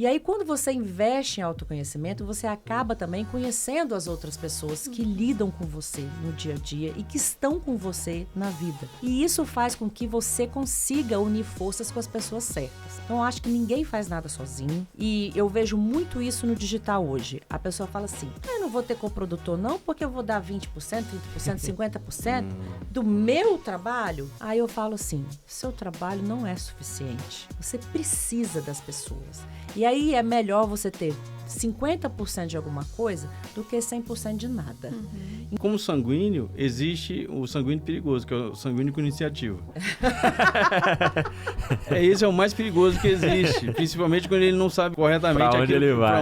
E aí, quando você investe em autoconhecimento, você acaba também conhecendo as outras pessoas que lidam com você no dia a dia e que estão com você na vida. E isso faz com que você consiga unir forças com as pessoas certas. Então, eu acho que ninguém faz nada sozinho. E eu vejo muito isso no digital hoje. A pessoa fala assim, eu não vou ter coprodutor não, porque eu vou dar 20%, 30%, 50% do meu trabalho. Aí eu falo assim, seu trabalho não é suficiente. Você precisa das pessoas. E aí é melhor você ter 50% de alguma coisa do que 100% de nada. Como sanguíneo, existe o sanguíneo perigoso, que é o sanguíneo com iniciativa. Esse é o mais perigoso que existe, principalmente quando ele não sabe corretamente para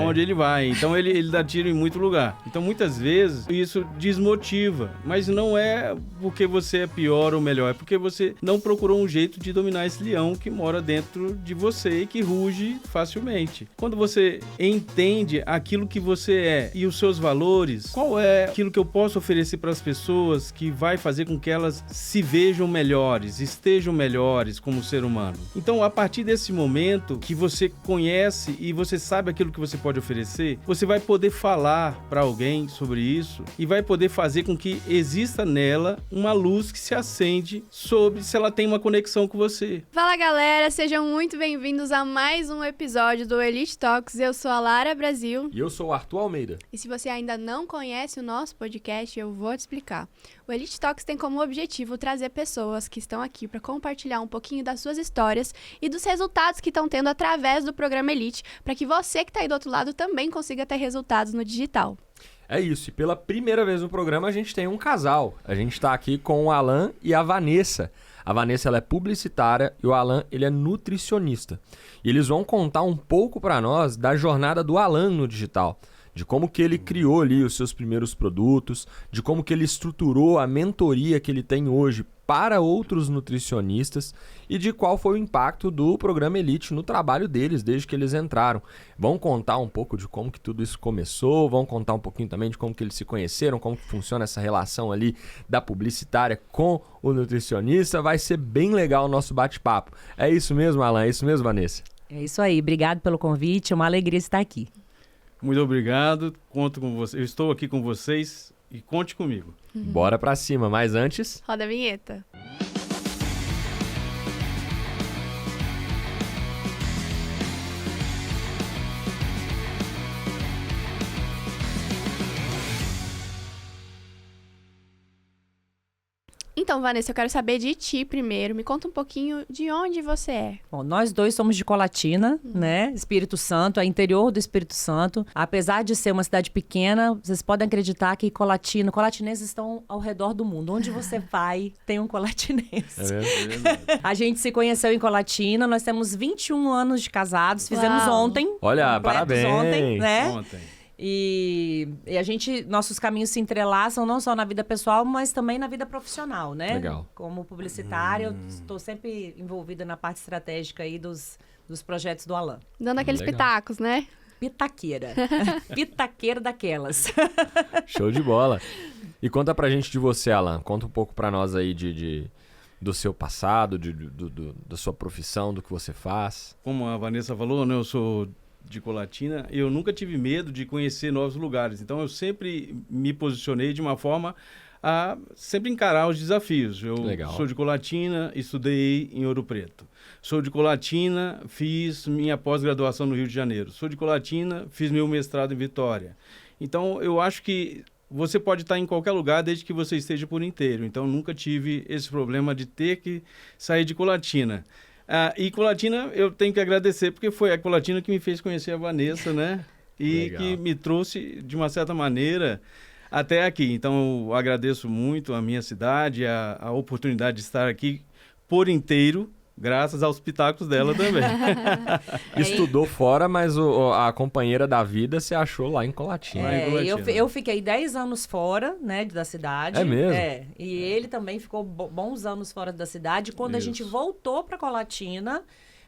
onde ele vai. Então ele dá tiro em muito lugar. Então muitas vezes isso desmotiva, mas não é porque você é pior ou melhor, é porque você não procurou um jeito de dominar esse leão que mora dentro de você e que ruge facilmente. Quando você entende aquilo que você é e os seus valores, qual é aquilo que eu posso oferecer para as pessoas que vai fazer com que elas se vejam melhores, estejam melhores como ser humano. Então, a partir desse momento que você conhece e você sabe aquilo que você pode oferecer, você vai poder falar para alguém sobre isso e vai poder fazer com que exista nela uma luz que se acende sobre se ela tem uma conexão com você. Fala, galera, sejam muito bem-vindos a mais um episódio do Elite Talks. Eu sou a Lara Brasil. E eu sou o Arthur Almeida. E se você ainda não conhece o nosso podcast, eu vou te explicar. O Elite Talks tem como objetivo trazer pessoas que estão aqui para compartilhar um pouquinho das suas histórias e dos resultados que estão tendo através do programa Elite, para que você que está aí do outro lado também consiga ter resultados no digital. É isso, e pela primeira vez no programa a gente tem um casal. A gente está aqui com o Alan e a Vanessa. A Vanessa ela é publicitária e o Alan ele é nutricionista. E eles vão contar um pouco para nós da jornada do Alan no digital. De como que ele criou ali os seus primeiros produtos, de como que ele estruturou a mentoria que ele tem hoje para outros nutricionistas e de qual foi o impacto do programa Elite no trabalho deles desde que eles entraram. Vão contar um pouco de como que tudo isso começou, vão contar um pouquinho também de como que eles se conheceram, como que funciona essa relação ali da publicitária com o nutricionista. Vai ser bem legal o nosso bate-papo. É isso mesmo, Alan? É isso mesmo, Vanessa? É isso aí. Obrigado pelo convite. É uma alegria estar aqui. Muito obrigado. Conto com você. Eu estou aqui com vocês e conte comigo. Bora pra cima, mas antes... Roda a vinheta. Então, Vanessa, eu quero saber de ti primeiro. Me conta um pouquinho de onde você é. Bom, nós dois somos de Colatina, né? Espírito Santo, é interior do Espírito Santo. Apesar de ser uma cidade pequena, vocês podem acreditar que colatinenses estão ao redor do mundo. Onde você vai, tem um colatinense. É verdade. A gente se conheceu em Colatina, nós temos 21 anos de casados, fizemos ontem. Olha, parabéns! Ontem, né? Ontem. E nossos caminhos se entrelaçam não só na vida pessoal, mas também na vida profissional, né? Legal. Como publicitária, eu estou sempre envolvida na parte estratégica aí dos projetos do Alan. Dando aqueles Legal. pitacos, né? Pitaqueira. Pitaqueira daquelas. Show de bola. E conta pra gente de você, Alan. Conta um pouco pra nós aí do seu passado, da sua profissão, do que você faz. Como a Vanessa falou, né, eu sou de Colatina, eu nunca tive medo de conhecer novos lugares. Então eu sempre me posicionei de uma forma a sempre encarar os desafios. Eu Legal. Sou de Colatina, estudei em Ouro Preto. Sou de Colatina, fiz minha pós-graduação no Rio de Janeiro. Sou de Colatina, fiz meu mestrado em Vitória. Então eu acho que você pode estar em qualquer lugar desde que você esteja por inteiro. Então nunca tive esse problema de ter que sair de Colatina. E Colatina eu tenho que agradecer, porque foi a Colatina que me fez conhecer a Vanessa, né? E Legal. que me trouxe, de uma certa maneira, até aqui. Então eu agradeço muito a minha cidade, a oportunidade de estar aqui por inteiro, graças aos pitacos dela também. Estudou fora, mas a companheira da vida se achou lá em Colatina. Eu fiquei 10 anos fora, né, da cidade. É mesmo? E ele também ficou bons anos fora da cidade. Quando a gente voltou para Colatina,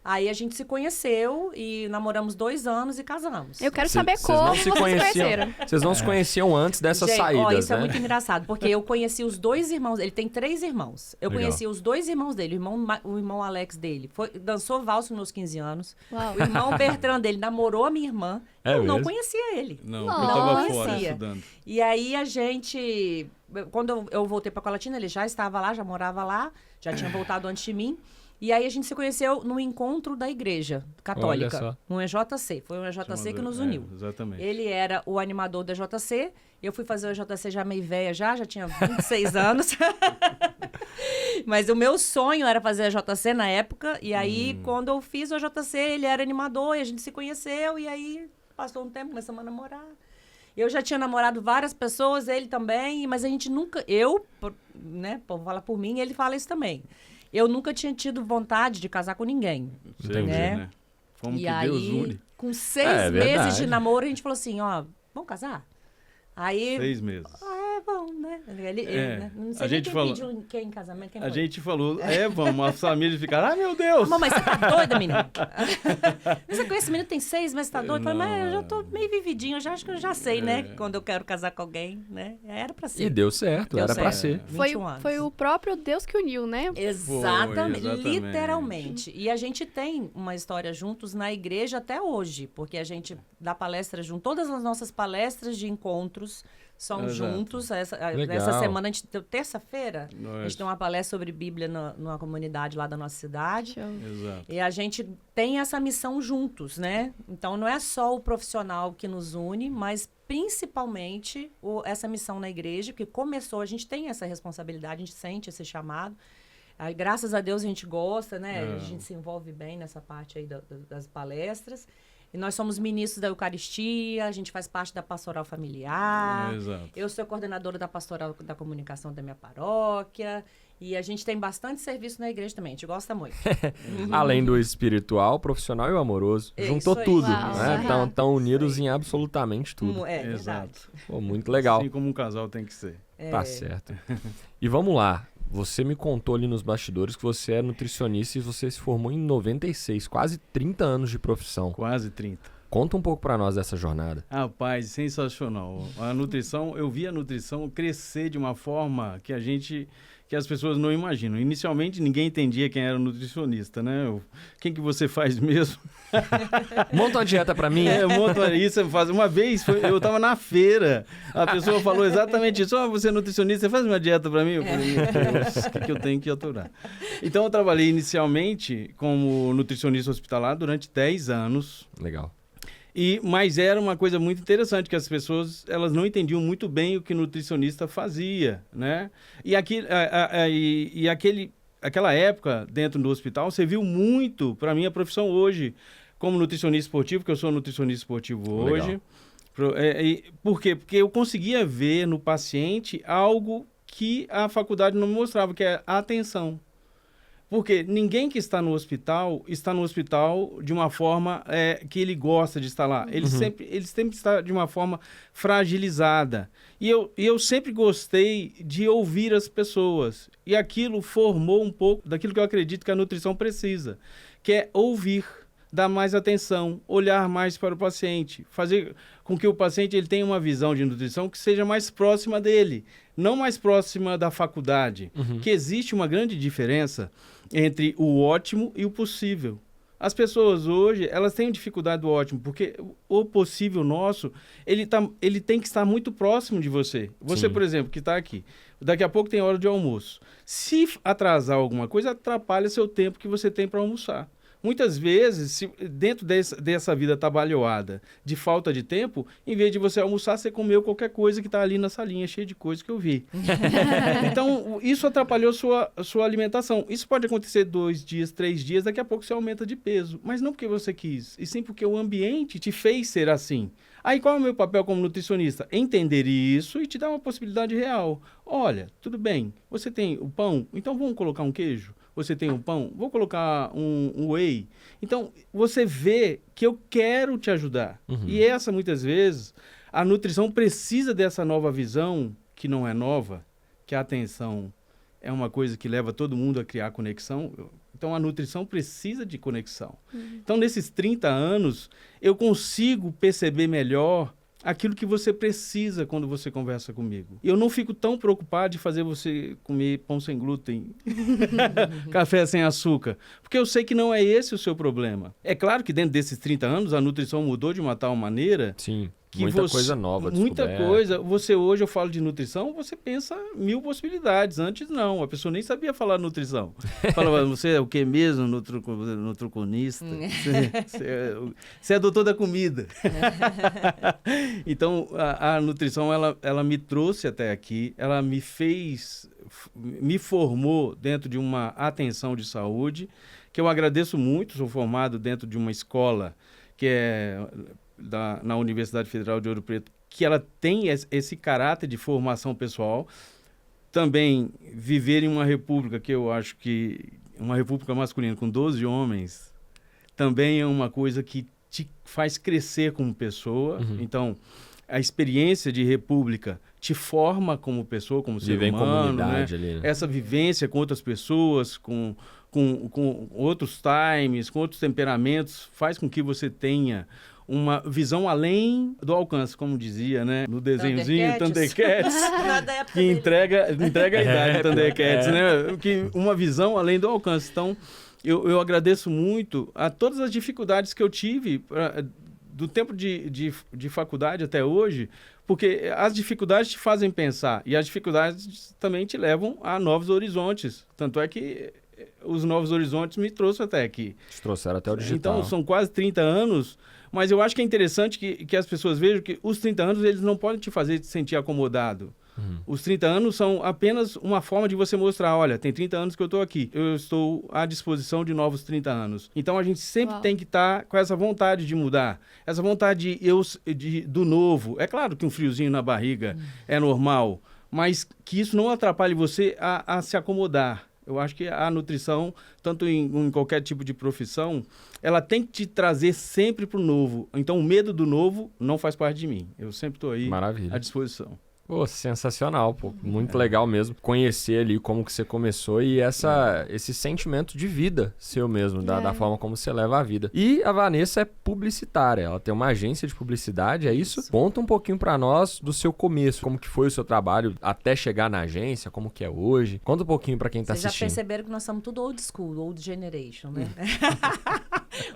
Aí a gente se conheceu e namoramos 2 anos e casamos. Eu quero saber como vocês se conheceram. Vocês não se conheciam antes dessas saídas, ó, isso né? é muito engraçado, porque eu conheci os 2 irmãos, ele tem 3 irmãos. Eu conheci os 2 irmãos dele, o irmão Alex dele, dançou valsa nos meus 15 anos. Uau. O irmão Bertrand dele namorou a minha irmã. Eu não conhecia ele. Não, eu tava fora estudando. E aí a gente... Quando eu voltei para Colatina, ele já estava lá, já morava lá, já tinha voltado antes de mim. E aí a gente se conheceu no encontro da igreja católica, no EJC. Foi o EJC que nos uniu. Exatamente. Ele era o animador da EJC, eu fui fazer o EJC já meio velha já tinha 26 anos. Mas o meu sonho era fazer a EJC na época, e aí quando eu fiz o EJC, ele era animador, e a gente se conheceu, e aí passou um tempo, começamos a namorar. Eu já tinha namorado várias pessoas, ele também, mas a gente nunca... vou falar por mim, ele fala isso também. Eu nunca tinha tido vontade de casar com ninguém. Entendi, né? Como que aí, Deus une. Com 6 meses de namoro, a gente falou assim, ó, vamos casar? Aí... 6 meses. Bom, né? Não sei a gente quem falou, pediu quem em casamento, quem a foi? gente falou, vamos, as famílias ficaram, meu Deus! Mamãe, você tá doida, menina? Você conhece esse menino, tem 6 meses, tá doido? Eu falei, mas eu já tô meio vividinho, eu já acho que eu já sei, né? Quando eu quero casar com alguém, né? Era pra ser. E deu certo, era pra ser. Foi o próprio Deus que uniu, né? Exatamente, literalmente. E a gente tem uma história juntos na igreja até hoje, porque a gente dá palestra junto, todas as nossas palestras de encontros são juntos. Essa semana, terça-feira, a gente tem uma palestra sobre Bíblia numa comunidade lá da nossa cidade. Exato. E a gente tem essa missão juntos, né? Então, não é só o profissional que nos une, mas principalmente essa missão na igreja, que começou, a gente tem essa responsabilidade, a gente sente esse chamado. Aí, graças a Deus a gente gosta, né? A gente se envolve bem nessa parte aí das palestras. E nós somos ministros da Eucaristia, a gente faz parte da pastoral familiar. Exato. Eu sou coordenadora da pastoral da comunicação da minha paróquia. E a gente tem bastante serviço na igreja também, a gente gosta muito. Além do espiritual, profissional e o amoroso. Juntou tudo, né? Estão unidos em absolutamente tudo. Exato. Pô, muito legal. Assim como um casal tem que ser. Tá certo. E vamos lá. Você me contou ali nos bastidores que você é nutricionista e você se formou em 96, quase 30 anos de profissão. Quase 30. Conta um pouco pra nós dessa jornada. Rapaz, sensacional. A nutrição, eu vi a nutrição crescer de uma forma que as pessoas não imaginam. Inicialmente, ninguém entendia quem era nutricionista, né? Quem que você faz mesmo? Monta uma dieta pra mim. Monta isso. Uma vez, eu tava na feira, a pessoa falou exatamente isso. Você é nutricionista, você faz uma dieta pra mim? Eu falei, meu Deus, o que eu tenho que aturar? Então, eu trabalhei inicialmente como nutricionista hospitalar durante 10 anos. Legal. Mas era uma coisa muito interessante, que as pessoas elas não entendiam muito bem o que o nutricionista fazia, né? Aquela época, dentro do hospital, serviu muito para a minha profissão hoje, como nutricionista esportivo, que eu sou nutricionista esportivo hoje. Por quê? Porque eu conseguia ver no paciente algo que a faculdade não me mostrava, que é a atenção. Porque ninguém que está no hospital de uma forma que ele gosta de estar lá. Ele sempre está de uma forma fragilizada. E eu sempre gostei de ouvir as pessoas. E aquilo formou um pouco daquilo que eu acredito que a nutrição precisa, que é ouvir, dar mais atenção, olhar mais para o paciente, fazer com que o paciente ele tenha uma visão de nutrição que seja mais próxima dele, não mais próxima da faculdade. Que existe uma grande diferença entre o ótimo e o possível. As pessoas hoje, elas têm dificuldade do ótimo, porque o possível nosso, ele tem que estar muito próximo de você. Você, por exemplo, que está aqui, daqui a pouco tem hora de almoço. Se atrasar alguma coisa, atrapalha seu tempo que você tem para almoçar. Muitas vezes, dentro dessa vida trabalhoada, de falta de tempo, em vez de você almoçar, você comeu qualquer coisa que está ali na salinha, cheia de coisas que eu vi. Então, isso atrapalhou sua alimentação. Isso pode acontecer 2 dias, 3 dias, daqui a pouco você aumenta de peso. Mas não porque você quis, e sim porque o ambiente te fez ser assim. Aí, qual é o meu papel como nutricionista? Entender isso e te dar uma possibilidade real. Olha, tudo bem, você tem o pão, então vamos colocar um queijo? Você tem um pão? Vou colocar um whey. Então, você vê que eu quero te ajudar. E muitas vezes, a nutrição precisa dessa nova visão, que não é nova, que a atenção é uma coisa que leva todo mundo a criar conexão. Então, a nutrição precisa de conexão. Então, nesses 30 anos, eu consigo perceber melhor aquilo que você precisa quando você conversa comigo. Eu não fico tão preocupado de fazer você comer pão sem glúten, café sem açúcar, porque eu sei que não é esse o seu problema. É claro que dentro desses 30 anos a nutrição mudou de uma tal maneira... Sim. Que muita coisa nova, muita coisa. Você hoje, eu falo de nutrição, você pensa 1000 possibilidades. Antes, não. A pessoa nem sabia falar nutrição. Falava, você é o que mesmo? Nutricionista? Você é doutor da comida. Então, a nutrição, ela me trouxe até aqui. Ela me formou dentro de uma atenção de saúde, que eu agradeço muito. Sou formado dentro de uma escola que é... na Universidade Federal de Ouro Preto, que ela tem esse caráter de formação pessoal. Também viver em uma república, que eu acho que uma república masculina com 12 homens, também é uma coisa que te faz crescer como pessoa. Então, a experiência de república te forma como pessoa, como ser humano. Viver em comunidade, né? Ali, né? Essa vivência com outras pessoas, com outros times, com outros temperamentos, faz com que você tenha uma visão além do alcance, como dizia, né? No desenhozinho Thundercats, que entrega a idade Thundercats, né? Que uma visão além do alcance. Então, eu agradeço muito a todas as dificuldades que eu tive do tempo de faculdade até hoje, porque as dificuldades te fazem pensar e as dificuldades também te levam a novos horizontes. Tanto é que os novos horizontes me trouxeram até aqui. Te trouxeram até o digital. Então, são quase 30 anos, mas eu acho que é interessante que as pessoas vejam que os 30 anos eles não podem te fazer te sentir acomodado. Os 30 anos são apenas uma forma de você mostrar, olha, tem 30 anos que eu estou aqui, eu estou à disposição de novos 30 anos. Então, a gente sempre tem que estar com essa vontade de mudar, essa vontade do novo. É claro que um friozinho na barriga é normal, mas que isso não atrapalhe você a se acomodar. Eu acho que a nutrição, tanto em qualquer tipo de profissão, ela tem que te trazer sempre para o novo. Então, o medo do novo não faz parte de mim. Eu sempre estou aí à disposição. Pô, sensacional, pô. Muito legal mesmo conhecer ali como que você começou e esse sentimento de vida seu mesmo, da forma como você leva a vida. E a Vanessa é publicitária, ela tem uma agência de publicidade, é isso? Conta um pouquinho pra nós do seu começo, como que foi o seu trabalho até chegar na agência, como que é hoje. Conta um pouquinho pra quem tá assistindo. Vocês já perceberam que nós somos tudo old school, old generation, né?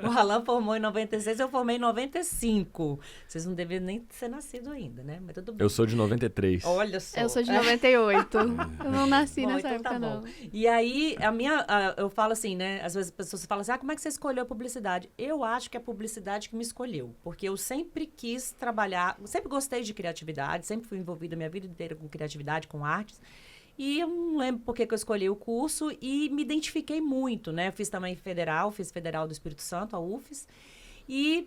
O Alan formou em 96, eu formei em 95. Vocês não devem nem ter nascido ainda, né? Mas tudo bem. Eu sou de 93. Olha só. Eu sou de 98. Eu não nasci nessa época, tá não. E aí, eu falo assim, né? Às vezes as pessoas falam assim, como é que você escolheu a publicidade? Eu acho que é a publicidade que me escolheu. Porque eu sempre quis trabalhar, sempre gostei de criatividade, sempre fui envolvida a minha vida inteira com criatividade, com artes. E eu não lembro por que eu escolhi o curso e me identifiquei muito, né? Eu fiz também fiz Federal do Espírito Santo, a UFES. E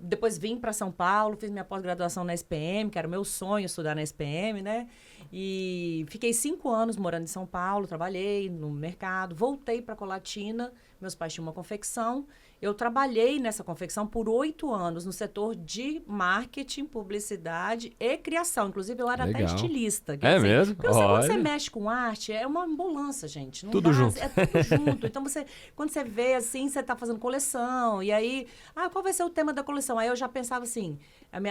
depois vim para São Paulo, fiz minha pós-graduação na SPM, que era o meu sonho estudar na SPM, né? E fiquei 5 anos morando em São Paulo, trabalhei no mercado, voltei para Colatina, meus pais tinham uma confecção. Eu trabalhei nessa confecção por 8 anos no setor de marketing, publicidade e criação. Inclusive, eu era até estilista. É mesmo? Porque quando você mexe com arte, é uma ambulância, gente. Tudo junto. É tudo junto. Então, quando você vê assim, você está fazendo coleção. E aí, qual vai ser o tema da coleção? Aí eu já pensava assim,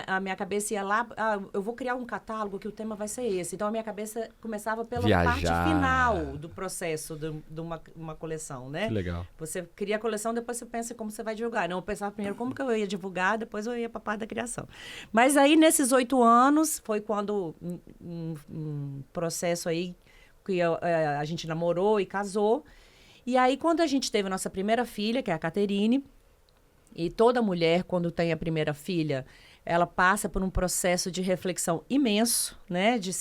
a minha cabeça ia lá, eu vou criar um catálogo que o tema vai ser esse. Então, a minha cabeça começava pela parte final do processo de uma coleção, né? Que legal. Você cria a coleção, depois você pensa como você vai divulgar. Não, eu pensava primeiro como que eu ia divulgar, depois eu ia para a parte da criação. Mas aí, nesses 8 anos, foi quando um processo aí que a gente namorou e casou. E aí, quando a gente teve a nossa primeira filha, que é a Caterine, e toda mulher, quando tem a primeira filha, ela passa por um processo de reflexão imenso, né? De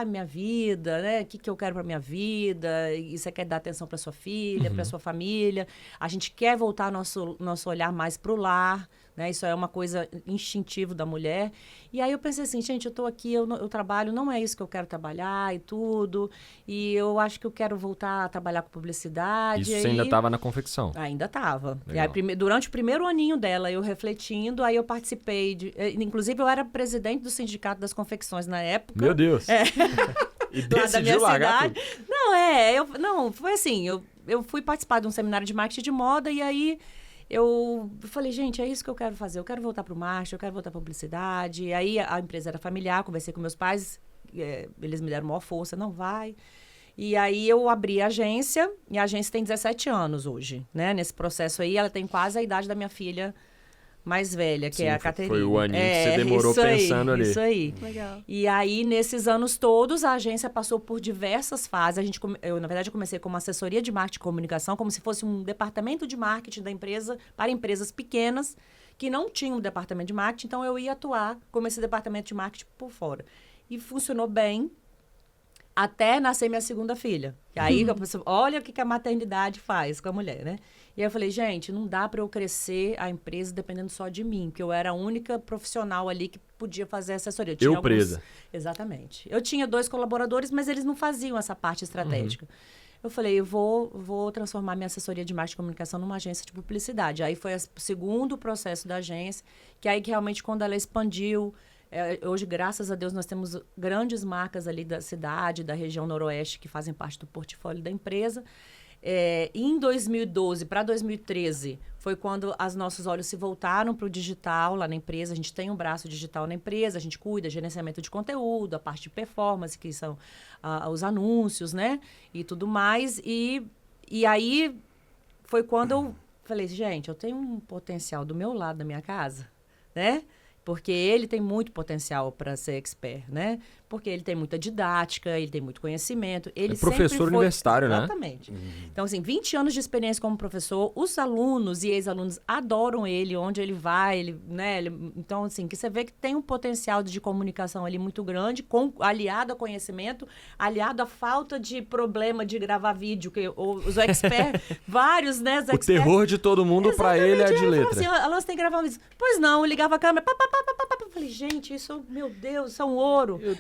minha vida, né? O que eu quero para minha vida? E você quer dar atenção para sua filha, para sua família. A gente quer voltar nosso olhar mais para o lar, né? Isso é uma coisa instintiva da mulher. E aí eu pensei assim, gente, eu estou aqui, eu trabalho, não é isso que eu quero trabalhar e tudo. E eu acho que eu quero voltar a trabalhar com publicidade. Isso você ainda estava na confecção? Ainda estava. Durante o primeiro aninho dela, eu refletindo, aí eu participei inclusive, eu era presidente do Sindicato das Confecções na época. Meu Deus! E decidiu largar tudo? Não, foi assim, eu fui participar de um seminário de marketing de moda e aí eu falei, gente, é isso que eu quero fazer. Eu quero voltar para o marketing, eu quero voltar para a publicidade. E aí a empresa era familiar, conversei com meus pais, eles me deram maior força, não vai. E aí eu abri a agência, e a agência tem 17 anos hoje, né? Nesse processo aí, ela tem quase a idade da minha filha mais velha, que é a Caterina. Foi o aninho que você demorou pensando ali. Isso aí. Legal. E aí, nesses anos todos, a agência passou por diversas fases. Eu, na verdade, comecei como assessoria de marketing e comunicação, como se fosse um departamento de marketing da empresa para empresas pequenas que não tinham um departamento de marketing. Então, eu ia atuar como esse departamento de marketing por fora. E funcionou bem. Até nascer minha segunda filha. E aí, eu pensei, olha o que a maternidade faz com a mulher, né? E aí eu falei, gente, não dá para eu crescer a empresa dependendo só de mim, porque eu era a única profissional ali que podia fazer assessoria. Presa. Exatamente. Eu tinha 2 colaboradores, mas eles não faziam essa parte estratégica. Eu falei, eu vou transformar minha assessoria de marketing e comunicação numa agência de publicidade. Aí foi o segundo processo da agência, que aí que realmente quando ela expandiu... hoje, graças a Deus, nós temos grandes marcas ali da cidade, da região noroeste, que fazem parte do portfólio da empresa. Em 2012 para 2013, foi quando os nossos olhos se voltaram para o digital lá na empresa. A gente tem um braço digital na empresa, a gente cuida de gerenciamento de conteúdo, a parte de performance, que são os anúncios, né? E tudo mais. E aí foi quando eu falei, gente, eu tenho um potencial do meu lado da minha casa, né? Porque ele tem muito potencial para ser expert, né? Porque ele tem muita didática, ele tem muito conhecimento. Ele professor universitário, né? Exatamente. Então, assim, 20 anos de experiência como professor, os alunos e ex-alunos adoram ele, onde ele vai, né? Então, assim, que você vê que tem um potencial de comunicação ali muito grande, aliado a conhecimento, aliado à falta de problema de gravar vídeo, que os experts, vários, né? O terror de todo mundo para ele é de letra. Assim, Alan, você tem que gravar um vídeo. Pois não, eu ligava a câmera, eu falei, gente, isso, meu Deus, isso é um ouro. Eu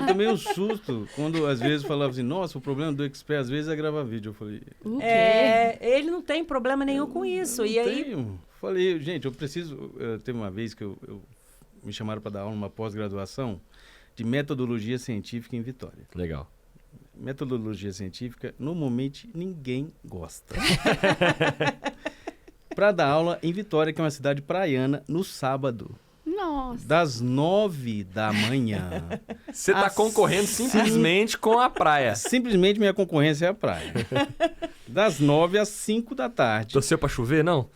tomei um susto quando às vezes falava assim, nossa, o problema do expert às vezes é gravar vídeo. Eu falei, ele não tem problema nenhum com isso. E aí tenho. Falei, gente, eu preciso. Teve uma vez que me chamaram para dar aula numa pós-graduação de metodologia científica em Vitória. Legal. Metodologia científica, normalmente ninguém gosta. Para dar aula em Vitória, que é uma cidade praiana, no sábado. Nossa. Das 9 da manhã. Você tá concorrendo simplesmente com a praia. Simplesmente minha concorrência é a praia. Das 9 às 5 da tarde. Torceu pra chover, não?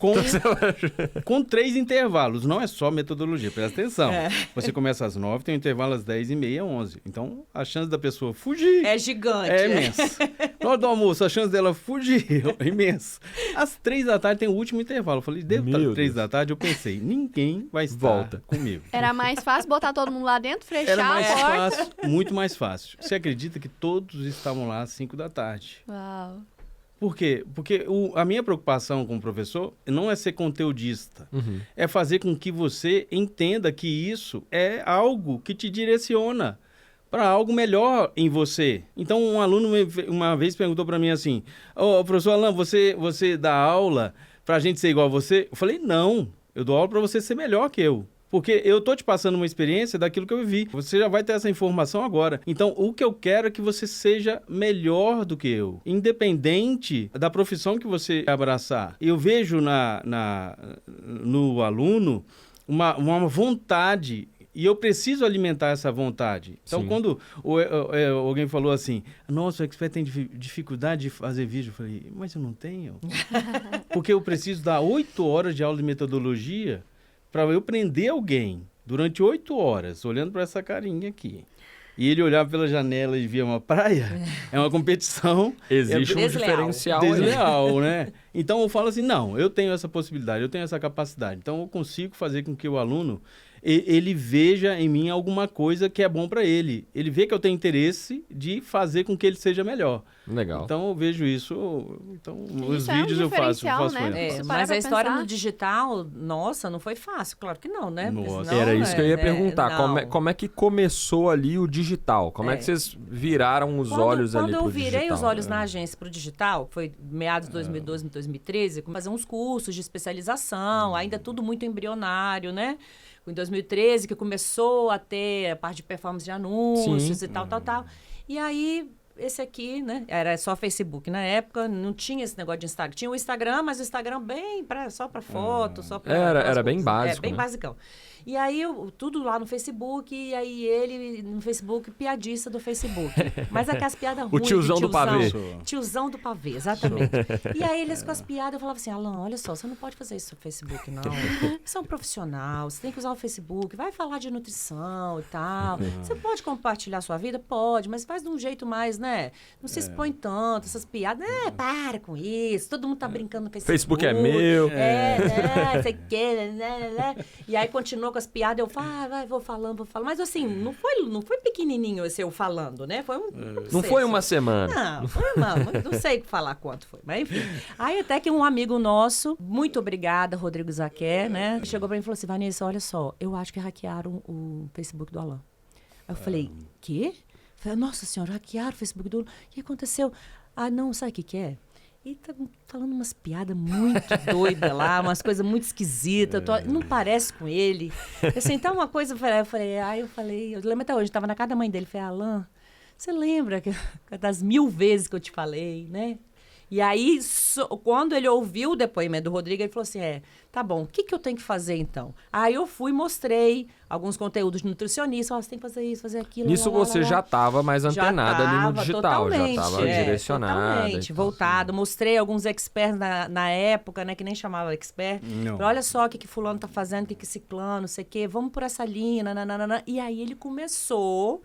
Com 3 intervalos. Não é só metodologia, presta atenção. Você começa às 9, tem um intervalo às 10 e meia, 11. Então, a chance da pessoa fugir... é gigante. É imensa. Na hora do almoço, a chance dela fugir é imensa. Às 3 da tarde tem o último intervalo. Eu falei, devo estar às 3 da tarde, eu pensei, ninguém vai estar comigo. Era mais fácil botar todo mundo lá dentro, fechar Era mais a porta. fácil, muito mais fácil. Você acredita que todos estavam lá às 5 da tarde? Uau. Por quê? Porque a minha preocupação como professor não é ser conteudista. É fazer com que você entenda que isso é algo que te direciona para algo melhor em você. Então, um aluno uma vez perguntou para mim assim, professor Alan, você dá aula para a gente ser igual a você? Eu falei, não, eu dou aula para você ser melhor que eu. Porque eu tô te passando uma experiência daquilo que eu vivi. Você já vai ter essa informação agora. Então, o que eu quero é que você seja melhor do que eu. Independente da profissão que você abraçar. Eu vejo no aluno uma vontade. E eu preciso alimentar essa vontade. Então, sim, quando alguém falou assim, nossa, o expert tem dificuldade de fazer vídeo, eu falei, mas eu não tenho. Porque eu preciso dar 8 horas de aula de metodologia para eu prender alguém durante 8 horas, olhando para essa carinha aqui. E ele olhava pela janela e via uma praia, é uma competição. Existe um diferencial. Desleal, né? Então eu falo assim, não, eu tenho essa possibilidade, eu tenho essa capacidade. Então eu consigo fazer com que o aluno, ele veja em mim alguma coisa que é bom para ele. Ele vê que eu tenho interesse de fazer com que ele seja melhor. Legal. Então eu vejo isso. Então os vídeos eu faço né? Mas a história no digital, nossa, não foi fácil. Claro que não, né? Nossa. Senão, era isso que eu ia perguntar. Como é que começou ali o digital? Como é que vocês viraram os olhos ali pro digital? Quando eu virei os olhos na agência pro digital, foi meados de 2012, 2013, fazer uns cursos de especialização, ainda tudo muito embrionário, né? Em 2013, que começou a ter a parte de performance de anúncios, sim, e tal. E aí, esse aqui, né? Era só Facebook na época, não tinha esse negócio de Instagram. Tinha o Instagram, mas o Instagram bem só para foto, só para... Era bem básico, bem né? basicão. E aí, tudo lá no Facebook, e aí ele no Facebook, piadista do Facebook. Mas aquelas piadas ruins. O tiozão do pavê. Tiozão do pavê, exatamente. E aí eles com as piadas, eu falava assim, Alan, olha só, você não pode fazer isso no Facebook, não. Você é um profissional, você tem que usar o Facebook, vai falar de nutrição e tal. Você pode compartilhar a sua vida? Pode, mas faz de um jeito mais, né? Não se expõe tanto, essas piadas. Para com isso, todo mundo tá brincando no Facebook. Facebook é meu. Sei que, né? E aí continuou com as piadas, eu falo, vou falando. Mas assim, não foi pequenininho esse eu falando, né? Foi Não foi uma semana. Não, foi não sei falar quanto foi, mas enfim. Aí até que um amigo nosso, muito obrigada, Rodrigo Zaquer, né? Chegou pra mim e falou assim, Vanessa, olha só, eu acho que hackearam o Facebook do Alan. Aí eu falei, quê? Eu falei, nossa senhora, hackearam o Facebook do Alan. O que aconteceu? Ah, não, sabe o que é? E tá falando umas piadas muito doidas lá, umas coisas muito esquisitas. Não parece com ele. Assim, então uma coisa, eu lembro até hoje, eu tava na casa da mãe dele, falei, Alan, você lembra das 1000 vezes que eu te falei, né? E aí, quando ele ouviu o depoimento do Rodrigo, ele falou assim, tá bom, o que eu tenho que fazer então? Aí eu fui e mostrei alguns conteúdos de nutricionista, você tem que fazer isso, fazer aquilo. Nisso você já estava mais antenada ali no digital, já estava direcionada. Totalmente, voltado. Mostrei alguns experts na época, né, que nem chamava expert. Falei, olha só o que fulano tá fazendo, o que ciclano, não sei o quê, vamos por essa linha, nananana. E aí ele começou,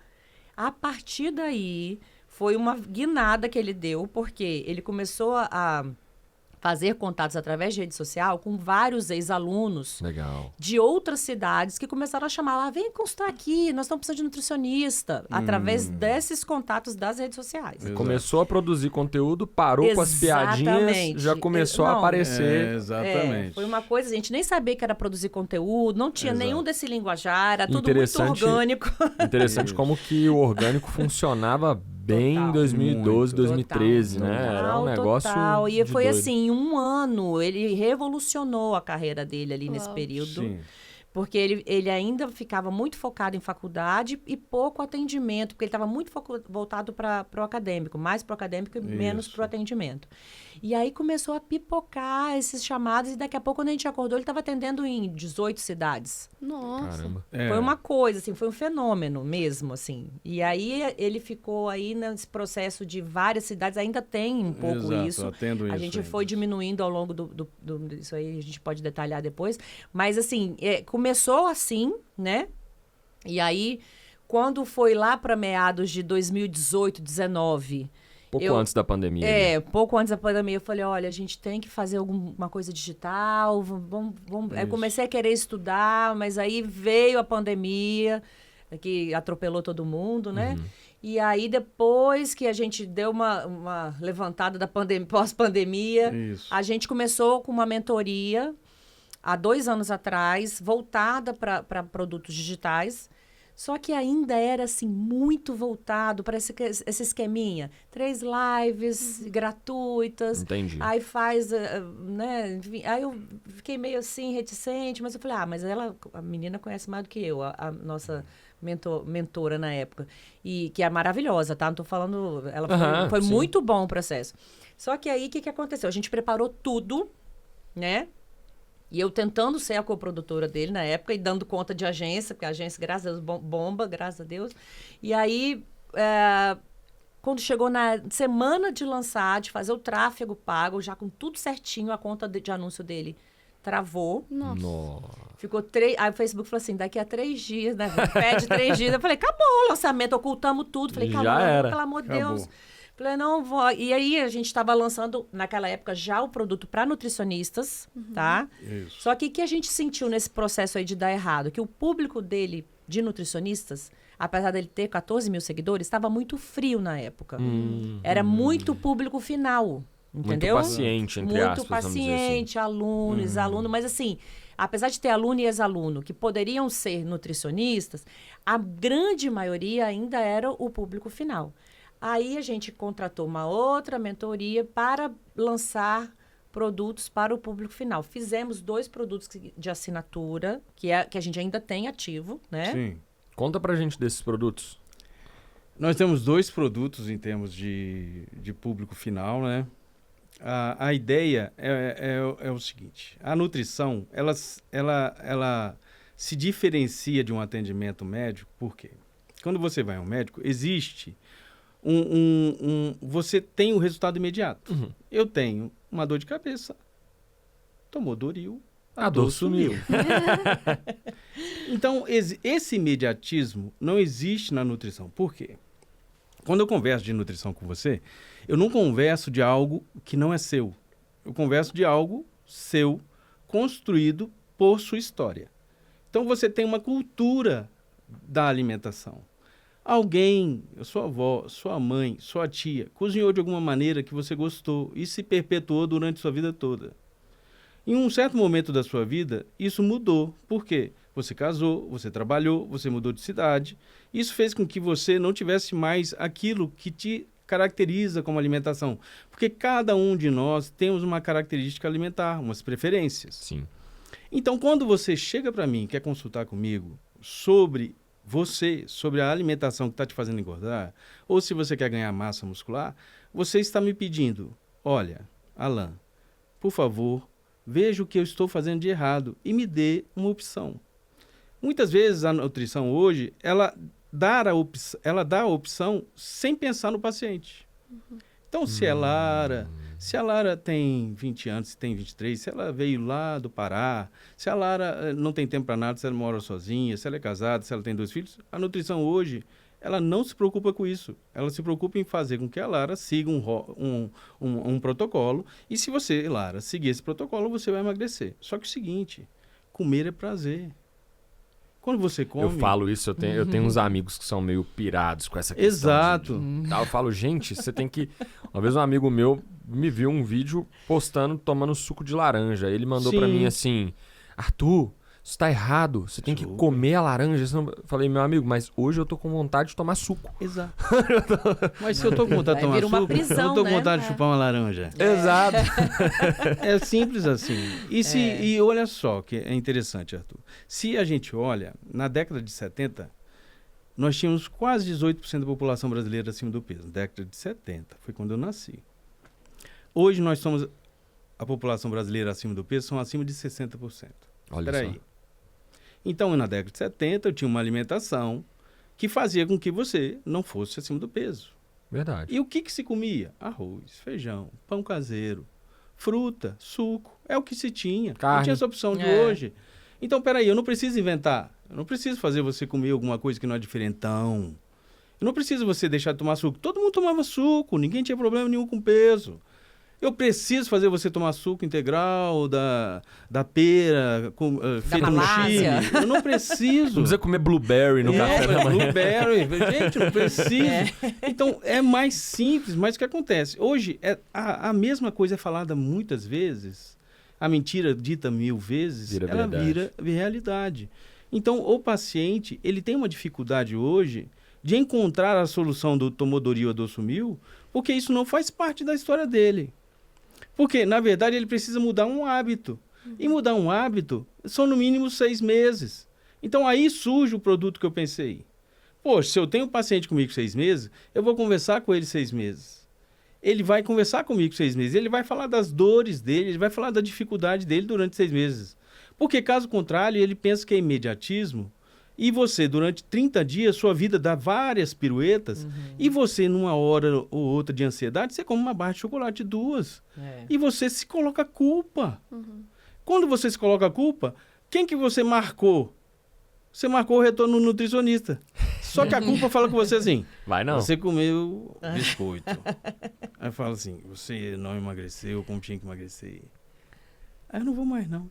a partir daí... Foi uma guinada que ele deu, porque ele começou a fazer contatos através de rede social com vários ex-alunos de outras cidades que começaram a chamar, vem consultar aqui, nós estamos precisando de nutricionista, através desses contatos das redes sociais. Começou a produzir conteúdo, parou com as piadinhas, já começou a aparecer. Exatamente. Foi uma coisa, a gente nem sabia que era produzir conteúdo, não tinha nenhum desse linguajar, era tudo muito orgânico. Interessante como que o orgânico funcionava bem em 2012, 2013, né? Era um negócio E foi doido. Assim, em um ano, ele revolucionou a carreira dele ali nesse período. Sim. Porque ele ainda ficava muito focado em faculdade e pouco atendimento, porque ele estava muito voltado para o acadêmico, mais para o acadêmico e menos para o atendimento. E aí começou a pipocar esses chamados e daqui a pouco, quando a gente acordou, ele estava atendendo em 18 cidades. Nossa. Caramba. Foi uma coisa, assim, foi um fenômeno mesmo, assim. E aí ele ficou aí nesse processo de várias cidades, ainda tem um pouco isso. A gente foi diminuindo ao longo do isso aí, a gente pode detalhar depois. Mas, assim, começou assim, né? E aí, quando foi lá para meados de 2018, 2019... Pouco antes da pandemia. Pouco antes da pandemia, eu falei, olha, a gente tem que fazer alguma coisa digital, vamos. Aí comecei a querer estudar, mas aí veio a pandemia, que atropelou todo mundo, né? E aí, depois que a gente deu uma levantada da pós-pandemia, a gente começou com uma mentoria, há 2 anos atrás, voltada para produtos digitais. Só que ainda era, assim, muito voltado para esse esqueminha. 3 lives gratuitas. Entendi. Aí faz, né? Enfim, aí eu fiquei meio assim, reticente, mas eu falei, mas a menina conhece mais do que eu, a nossa mentora na época. E que é maravilhosa, tá? Não tô falando... Ela foi muito bom o processo. Só que aí, o que aconteceu? A gente preparou tudo, né? E eu tentando ser a coprodutora dele na época e dando conta de agência, porque a agência, graças a Deus, bomba, graças a Deus. E aí, quando chegou na semana de lançar, de fazer o tráfego pago, já com tudo certinho, a conta de anúncio dele travou. Nossa. Ficou 3... Aí o Facebook falou assim, daqui a 3 dias, né? Pede 3 dias. Eu falei, acabou o lançamento, ocultamos tudo. Falei, acabou, pelo amor de Deus. Falei, não, vou... E aí, a gente estava lançando, naquela época, já o produto para nutricionistas, tá? Isso. Só que o que a gente sentiu nesse processo aí de dar errado? Que o público dele, de nutricionistas, apesar dele ter 14 mil seguidores, estava muito frio na época. Era muito público final, entendeu? Muito paciente, entre aspas, muito paciente, alunos, mas assim... Apesar de ter aluno e ex-aluno que poderiam ser nutricionistas, a grande maioria ainda era o público final. Aí a gente contratou uma outra mentoria para lançar produtos para o público final. Fizemos 2 produtos de assinatura, que a gente ainda tem ativo, né? Sim. Conta pra gente desses produtos. Nós temos 2 produtos em termos de público final, né? A ideia é o seguinte, a nutrição, ela se diferencia de um atendimento médico, por quê? Quando você vai a um médico, existe você tem o resultado imediato. Uhum. Eu tenho uma dor de cabeça, tomou Doril, a dor sumiu. Então, esse imediatismo não existe na nutrição. Por quê? Quando eu converso de nutrição com você, eu não converso de algo que não é seu. Eu converso de algo seu, construído por sua história. Então, você tem uma cultura da alimentação. Alguém, sua avó, sua mãe, sua tia, cozinhou de alguma maneira que você gostou e se perpetuou durante sua vida toda. Em um certo momento da sua vida, isso mudou. Por quê? Você casou, você trabalhou, você mudou de cidade. Isso fez com que você não tivesse mais aquilo que te caracteriza como alimentação. Porque cada um de nós temos uma característica alimentar, umas preferências. Sim. Então, quando você chega para mim e quer consultar comigo sobre você, sobre a alimentação que está te fazendo engordar, ou se você quer ganhar massa muscular, você está me pedindo, olha, Alan, por favor, veja o que eu estou fazendo de errado e me dê uma opção. Muitas vezes a nutrição hoje, ela dá a opção sem pensar no paciente. Então, se a Lara tem 20 anos, se tem 23, se ela veio lá do Pará, se a Lara não tem tempo para nada, se ela mora sozinha, se ela é casada, se ela tem 2 filhos, a nutrição hoje, ela não se preocupa com isso. Ela se preocupa em fazer com que a Lara siga um protocolo. E se você, Lara, seguir esse protocolo, você vai emagrecer. Só que o seguinte, comer é prazer. Quando você come... Eu falo isso, eu tenho uns amigos que são meio pirados com essa questão. Exato. Eu falo, gente, você tem que... Uma vez um amigo meu me viu um vídeo postando, tomando suco de laranja. Ele mandou pra mim assim, Arthur, isso tá errado, você tem que comer a laranja. Eu falei, meu amigo, mas hoje eu tô com vontade de tomar suco. Exato. Mas se eu tô com vontade de tomar suco, prisão, eu tô com vontade de chupar uma laranja. Exato. É simples assim. E olha só que é interessante, Arthur. Se a gente olha, na década de 70, nós tínhamos quase 18% da população brasileira acima do peso. Na década de 70, foi quando eu nasci. Hoje nós somos, a população brasileira acima do peso são acima de 60%. Olha só. Então, na década de 70, eu tinha uma alimentação que fazia com que você não fosse acima do peso. Verdade. E o que se comia? Arroz, feijão, pão caseiro, fruta, suco. É o que se tinha. Carne. Não tinha essa opção de hoje. Então, peraí, eu não preciso inventar. Eu não preciso fazer você comer alguma coisa que não é diferentão. Eu não preciso você deixar de tomar suco. Todo mundo tomava suco, ninguém tinha problema nenhum com peso. Eu preciso fazer você tomar suco integral da pera, feita no Chile. Eu não preciso. Não precisa comer blueberry no café da manhã. Blueberry. Gente, não preciso. Então, é mais simples, mas o que acontece? Hoje, a mesma coisa é falada muitas vezes. A mentira dita 1000 vezes, ela vira realidade. Então, o paciente, ele tem uma dificuldade hoje de encontrar a solução do tomou Doril, a dor sumiu, porque isso não faz parte da história dele. Porque, na verdade, ele precisa mudar um hábito. E mudar um hábito são, no mínimo, 6 meses. Então, aí surge o produto que eu pensei. Poxa, se eu tenho um paciente comigo 6 meses, eu vou conversar com ele 6 meses. Ele vai conversar comigo 6 meses. Ele vai falar das dores dele, ele vai falar da dificuldade dele durante 6 meses. Porque, caso contrário, ele pensa que é imediatismo. E você, durante 30 dias, sua vida dá várias piruetas. E você, numa hora ou outra de ansiedade, você come uma barra de chocolate 2. E você se coloca culpa. Quando você se coloca culpa, quem que você marcou? Você marcou o retorno no nutricionista. Só que a culpa fala com você assim. Vai não. Você comeu biscoito. Aí fala assim, você não emagreceu como tinha que emagrecer. Aí eu não vou mais não.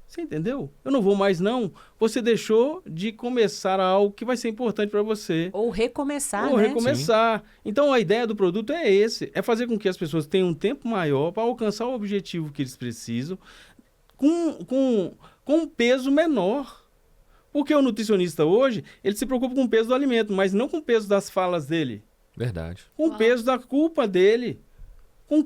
Você entendeu? Eu não vou mais não. Você deixou de começar algo que vai ser importante para você. Ou recomeçar, Ou né? recomeçar. Sim. Então, a ideia do produto é esse. É fazer com que as pessoas tenham um tempo maior para alcançar o objetivo que eles precisam com um peso menor. Porque o nutricionista hoje, ele se preocupa com o peso do alimento, mas não com o peso das falas dele. Verdade. Com o peso da culpa dele. Com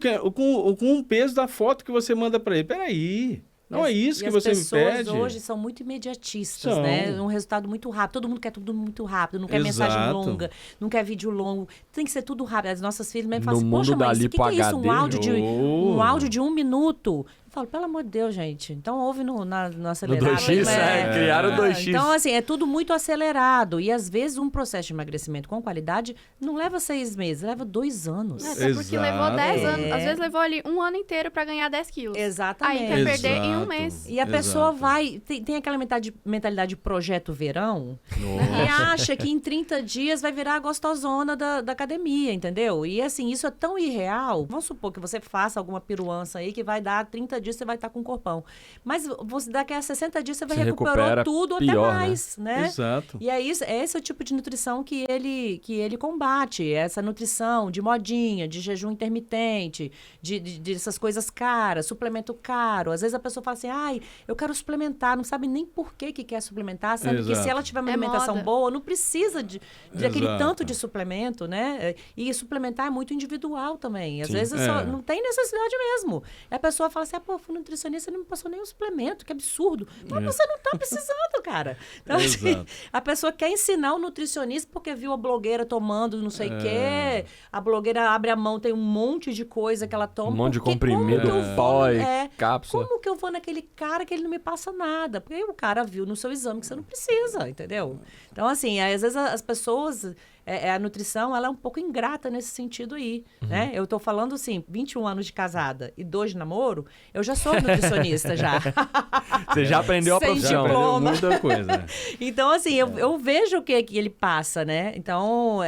o peso da foto que você manda para ele. Peraí. Não, é isso que você me pede. As pessoas hoje são muito imediatistas, né? Um resultado muito rápido. Todo mundo quer tudo muito rápido. Não quer mensagem longa, não quer vídeo longo. Tem que ser tudo rápido. As nossas filhas me falam assim, poxa, mas o que é isso? Um áudio de 1 minuto? Eu falo, pelo amor de Deus, gente. Então, ouve no acelerado. No 2x, criaram o 2x. Então, assim, é tudo muito acelerado. E, às vezes, um processo de emagrecimento com qualidade não leva 6 meses, leva 2 anos. Até porque levou 10 anos. Às vezes, levou ali 1 ano inteiro pra ganhar 10 quilos. Exatamente. Aí quer perder em 1 mês. E a pessoa vai... Tem aquela mentalidade de projeto verão. E acha que em 30 dias vai virar a gostosona da academia, entendeu? E, assim, isso é tão irreal. Vamos supor que você faça alguma piruança aí que vai dar 30 dias você vai estar com um corpão. Mas daqui a 60 dias você vai recuperar tudo pior, até mais, né? Exato. E esse é o tipo de nutrição que ele combate. Essa nutrição de modinha, de jejum intermitente, de essas coisas caras, suplemento caro. Às vezes a pessoa fala assim, eu quero suplementar, não sabe nem por que quer suplementar, sabe que se ela tiver uma alimentação boa, não precisa daquele tanto de suplemento, né? E suplementar é muito individual também. Às vezes não tem necessidade mesmo. E a pessoa fala assim, fui nutricionista e não me passou nenhum suplemento, que absurdo. Mas você não tá precisando, cara. Então, assim, a pessoa quer ensinar o nutricionista porque viu a blogueira tomando não sei o quê. A blogueira abre a mão, tem um monte de coisa que ela toma. Um monte de comprimido, cápsula. Como que eu vou naquele cara que ele não me passa nada? Porque o cara viu no seu exame que você não precisa, entendeu? Então, assim, às vezes as pessoas... a nutrição, ela é um pouco ingrata nesse sentido aí, né? Eu tô falando, assim, 21 anos de casada e 2 de namoro, eu já sou nutricionista, já. Você já aprendeu a profissão. Já aprendeu muita coisa. Então, assim, eu vejo o que ele passa, né? Então,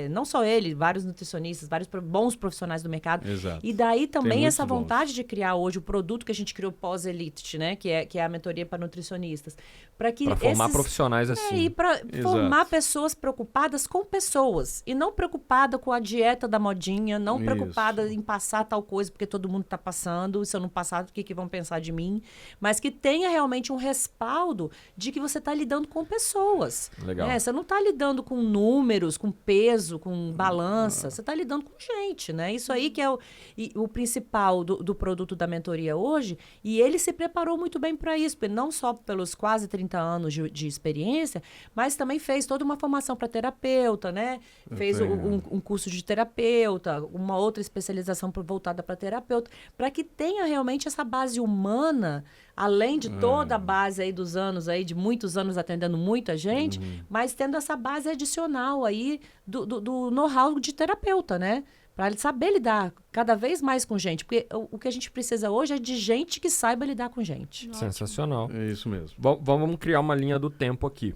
não só ele, vários nutricionistas, vários bons profissionais do mercado. Exato. E daí também essa vontade de criar hoje o produto que a gente criou pós-elite, né? Que é a mentoria para nutricionistas. Para formar profissionais assim. E para formar pessoas preocupadas com pessoas e não preocupada com a dieta da modinha, não preocupada em passar tal coisa porque todo mundo está passando, se eu não passar, o que vão pensar de mim, mas que tenha realmente um respaldo de que você está lidando com pessoas. Legal. Você não está lidando com números, com peso, com balança, você está lidando com gente, né? Isso aí que é o principal do produto da mentoria hoje, e ele se preparou muito bem para isso, não só pelos quase 30 anos de experiência, mas também fez toda uma formação para terapeuta, né? Fez um curso de terapeuta, uma outra especialização voltada para terapeuta, para que tenha realmente essa base humana, além de toda a base aí dos anos, aí, de muitos anos atendendo muita gente, mas tendo essa base adicional aí do know-how de terapeuta, né? Para ele saber lidar cada vez mais com gente. Porque o que a gente precisa hoje é de gente que saiba lidar com gente. Sensacional. É isso mesmo. Vamos criar uma linha do tempo aqui.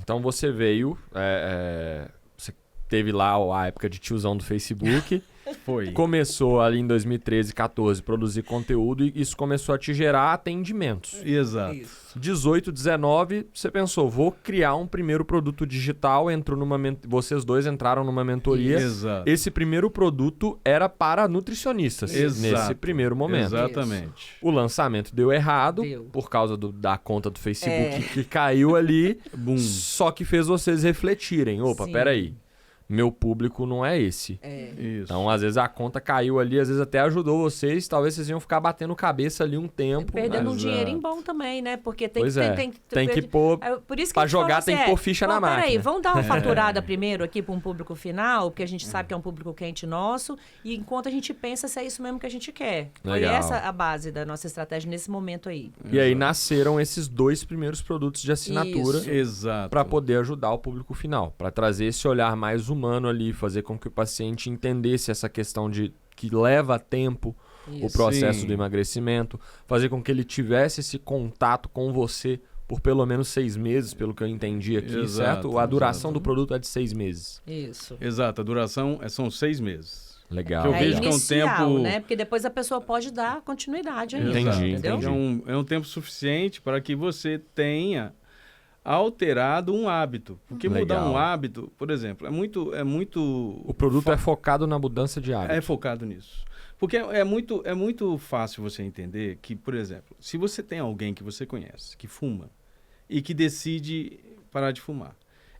Então você veio, você teve lá a época de tiozão do Facebook. Foi. Começou ali em 2013, 14, produzir conteúdo e isso começou a te gerar atendimentos. Exato. Isso. 18, 19, você pensou, vou criar um primeiro produto digital, vocês dois entraram numa mentoria. Exato. Esse primeiro produto era para nutricionistas, nesse primeiro momento. Exatamente. O lançamento deu errado, por causa da conta do Facebook que caiu ali, só que fez vocês refletirem. Opa, peraí. Meu público não é esse. Isso. Então, às vezes, a conta caiu ali, às vezes até ajudou vocês. Talvez vocês iam ficar batendo cabeça ali um tempo. Perdendo um dinheirinho bom também, né? Porque tem que pôr... Por isso que pra jogar tem que pôr ficha na máquina. Peraí, vamos dar uma faturada primeiro aqui para um público final, porque a gente sabe que é um público quente nosso, e enquanto a gente pensa se é isso mesmo que a gente quer. Foi essa a base da nossa estratégia nesse momento aí. E aí nasceram esses 2 primeiros produtos de assinatura. Exato. Para poder ajudar o público final. Para trazer esse olhar mais humano ali, fazer com que o paciente entendesse essa questão de que leva tempo o processo do emagrecimento, fazer com que ele tivesse esse contato com você por pelo menos 6 meses, pelo que eu entendi aqui, certo? A duração do produto é de 6 meses. Isso. Exato, a duração são 6 meses. Legal. Que eu vejo que é um tempo, né? Porque depois a pessoa pode dar continuidade ainda. Entendi. É um tempo suficiente para que você tenha alterado um hábito. Porque mudar um hábito, por exemplo, é muito... O produto é focado na mudança de hábito. É focado nisso. Porque é muito fácil você entender que, por exemplo, se você tem alguém que você conhece, que fuma, e que decide parar de fumar,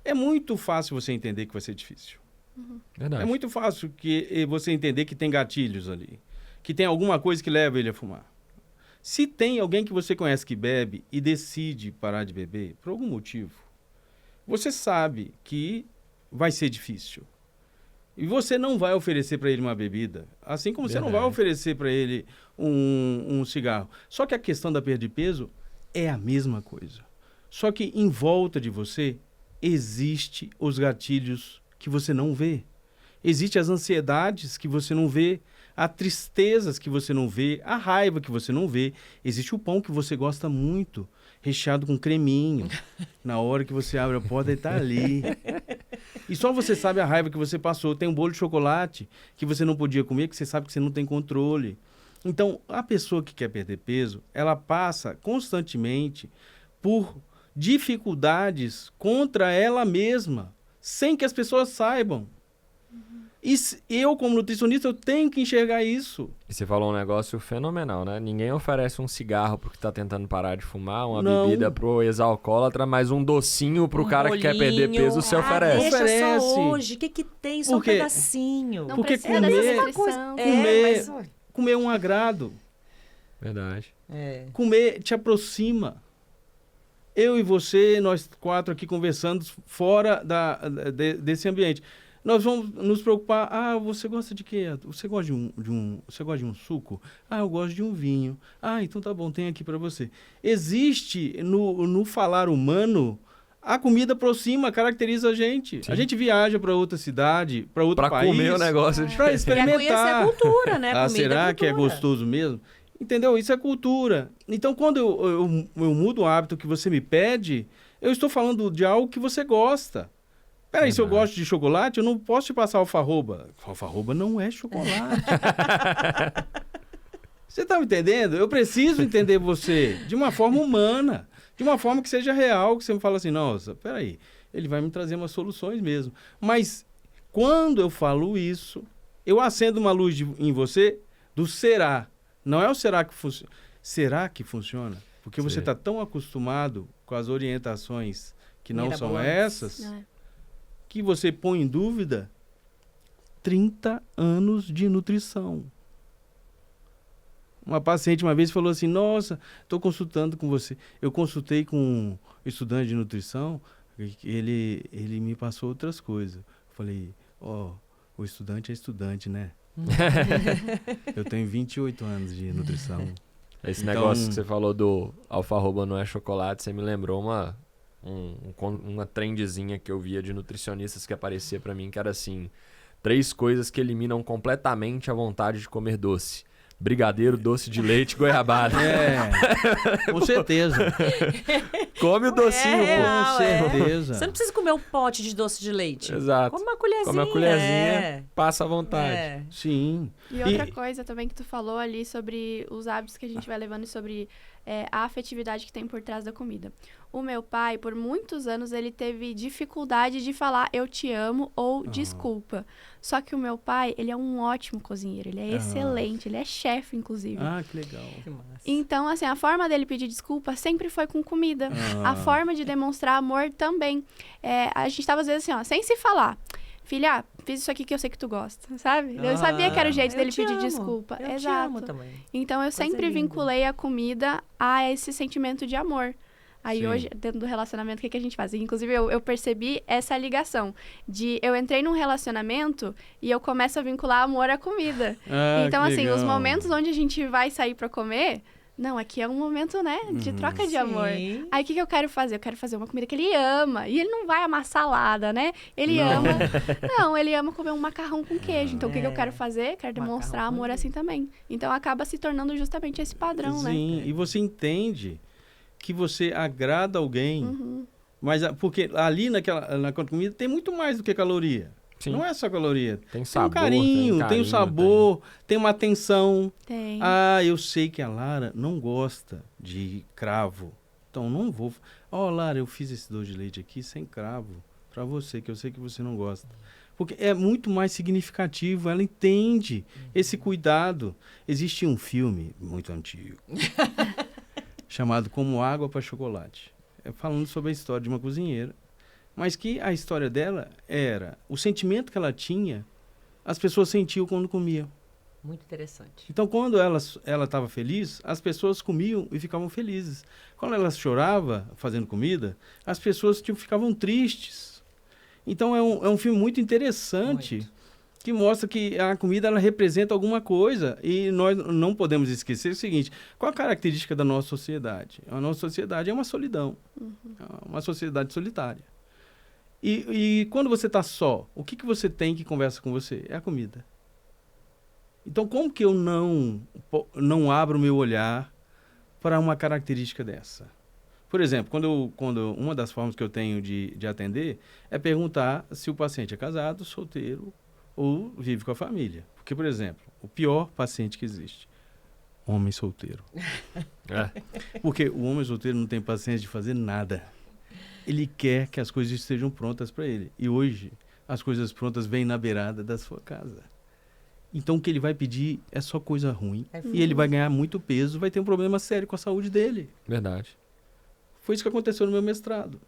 é muito fácil você entender que vai ser difícil. Verdade. É muito fácil você entender que tem gatilhos ali, que tem alguma coisa que leva ele a fumar. Se tem alguém que você conhece que bebe e decide parar de beber, por algum motivo, você sabe que vai ser difícil. E você não vai oferecer para ele uma bebida, assim como você não vai oferecer para ele um cigarro. Só que a questão da perda de peso é a mesma coisa. Só que em volta de você existe os gatilhos que você não vê. Existem as ansiedades que você não vê, as tristezas que você não vê, a raiva que você não vê. Existe o pão que você gosta muito, recheado com creminho. Na hora que você abre a porta, ele está ali. E só você sabe a raiva que você passou. Tem um bolo de chocolate que você não podia comer, que você sabe que você não tem controle. Então, a pessoa que quer perder peso, ela passa constantemente por dificuldades contra ela mesma, sem que as pessoas saibam. E eu, como nutricionista, eu tenho que enxergar isso. E você falou um negócio fenomenal, né? Ninguém oferece um cigarro pro que tá tentando parar de fumar, uma bebida pro ex-alcoólatra, mas um docinho pro cara que quer perder peso, você oferece. Deixa só hoje, o que tem? Só um pedacinho. Não porque comer é um agrado. Verdade. Comer te aproxima. Eu e você, nós 4 aqui conversando fora desse ambiente. Nós vamos nos preocupar. Ah, você gosta de quê? Você gosta você gosta de um suco? Ah, eu gosto de um vinho. Ah, então tá bom, tem aqui para você. Existe no falar humano, a comida aproxima, caracteriza a gente. Sim. A gente viaja para outra cidade, para outro país. Para comer o negócio. Para experimentar. Conhecer a cultura, né? Ah, será que é gostoso mesmo? Entendeu? Isso é cultura. Então, quando eu mudo o hábito que você me pede, eu estou falando de algo que você gosta. Peraí, se eu gosto de chocolate, eu não posso te passar alfarroba. Alfarroba não é chocolate. Você tá me entendendo? Eu preciso entender você de uma forma humana, de uma forma que seja real, que você me fala assim, nossa, peraí, ele vai me trazer umas soluções mesmo. Mas quando eu falo isso, eu acendo uma luz em você do será. Não é o será que funciona. Será que funciona? Porque você está tão acostumado com as orientações que não são essas, que você põe em dúvida 30 anos de nutrição. Uma paciente uma vez falou assim, nossa, estou consultando com você. Eu consultei com um estudante de nutrição, ele me passou outras coisas. Falei, o estudante é estudante, né? Eu tenho 28 anos de nutrição. Esse negócio que você falou do alfarroba não é chocolate, você me lembrou uma trendzinha que eu via de nutricionistas que aparecia pra mim, que era assim, 3 coisas que eliminam completamente a vontade de comer doce. Brigadeiro, doce de leite, goiabada. Com certeza. Come o docinho, com certeza. Você não precisa comer um pote de doce de leite. Exato. Come uma colherzinha. Come uma colherzinha, passa à vontade. Sim. E outra coisa também que tu falou ali sobre os hábitos que a gente vai levando e sobre a afetividade que tem por trás da comida. O meu pai, por muitos anos, ele teve dificuldade de falar eu te amo ou desculpa. Só que o meu pai, ele é um ótimo cozinheiro, ele é excelente, ele é chefe, inclusive. Ah, que legal. Que massa. Então, assim, a forma dele pedir desculpa sempre foi com comida. A forma de demonstrar amor também. A gente tava às vezes assim, sem se falar. Filha, fiz isso aqui que eu sei que tu gosta, sabe? Eu sabia que era o jeito dele pedir desculpa. Eu Exato. te amo também. Então, eu sempre vinculei a comida a esse sentimento de amor. Aí hoje, dentro do relacionamento, o que a gente faz? Inclusive, eu percebi essa ligação de eu entrei num relacionamento e eu começo a vincular amor à comida. Então, assim, legal. os momentos onde a gente vai sair pra comer... Não, aqui é um momento, né, de troca de amor. Aí, o que eu quero fazer? Eu quero fazer uma comida que ele ama. E ele não vai amar salada, né? Ele ama... Não, ele ama comer um macarrão com queijo. Então, o que eu quero fazer? Quero demonstrar amor assim também. Então, acaba se tornando justamente esse padrão, né? Sim, e você entende que você agrada alguém. Mas, porque ali na comida tem muito mais do que caloria. Sim. Não é só caloria. Tem sabor, um carinho, tem um sabor, tem uma atenção. Tem. Ah, eu sei que a Lara não gosta de cravo. Então, não vou... Lara, eu fiz esse doce de leite aqui sem cravo. Pra você, que eu sei que você não gosta. Porque é muito mais significativo. Ela entende esse cuidado. Existe um filme muito antigo chamado Como Água para Chocolate. Falando sobre a história de uma cozinheira. Mas que a história dela era... O sentimento que ela tinha, as pessoas sentiam quando comiam. Muito interessante. Então, quando ela estava feliz, as pessoas comiam e ficavam felizes. Quando ela chorava fazendo comida, as pessoas ficavam tristes. Então, é um filme muito interessante, que mostra que a comida ela representa alguma coisa. E nós não podemos esquecer o seguinte, qual a característica da nossa sociedade? A nossa sociedade é uma solidão, uma sociedade solitária. E quando você está só, o que você tem que conversa com você? É a comida. Então, como que eu não abro o meu olhar para uma característica dessa? Por exemplo, quando uma das formas que eu tenho de atender é perguntar se o paciente é casado, solteiro ou vive com a família. Porque, por exemplo, o pior paciente que existe, homem solteiro. Porque o homem solteiro não tem paciência de fazer nada. Ele quer que as coisas estejam prontas para ele. E hoje, as coisas prontas vêm na beirada da sua casa. Então, o que ele vai pedir é só coisa ruim. E ele vai ganhar muito peso, vai ter um problema sério com a saúde dele. Verdade. Foi isso que aconteceu no meu mestrado.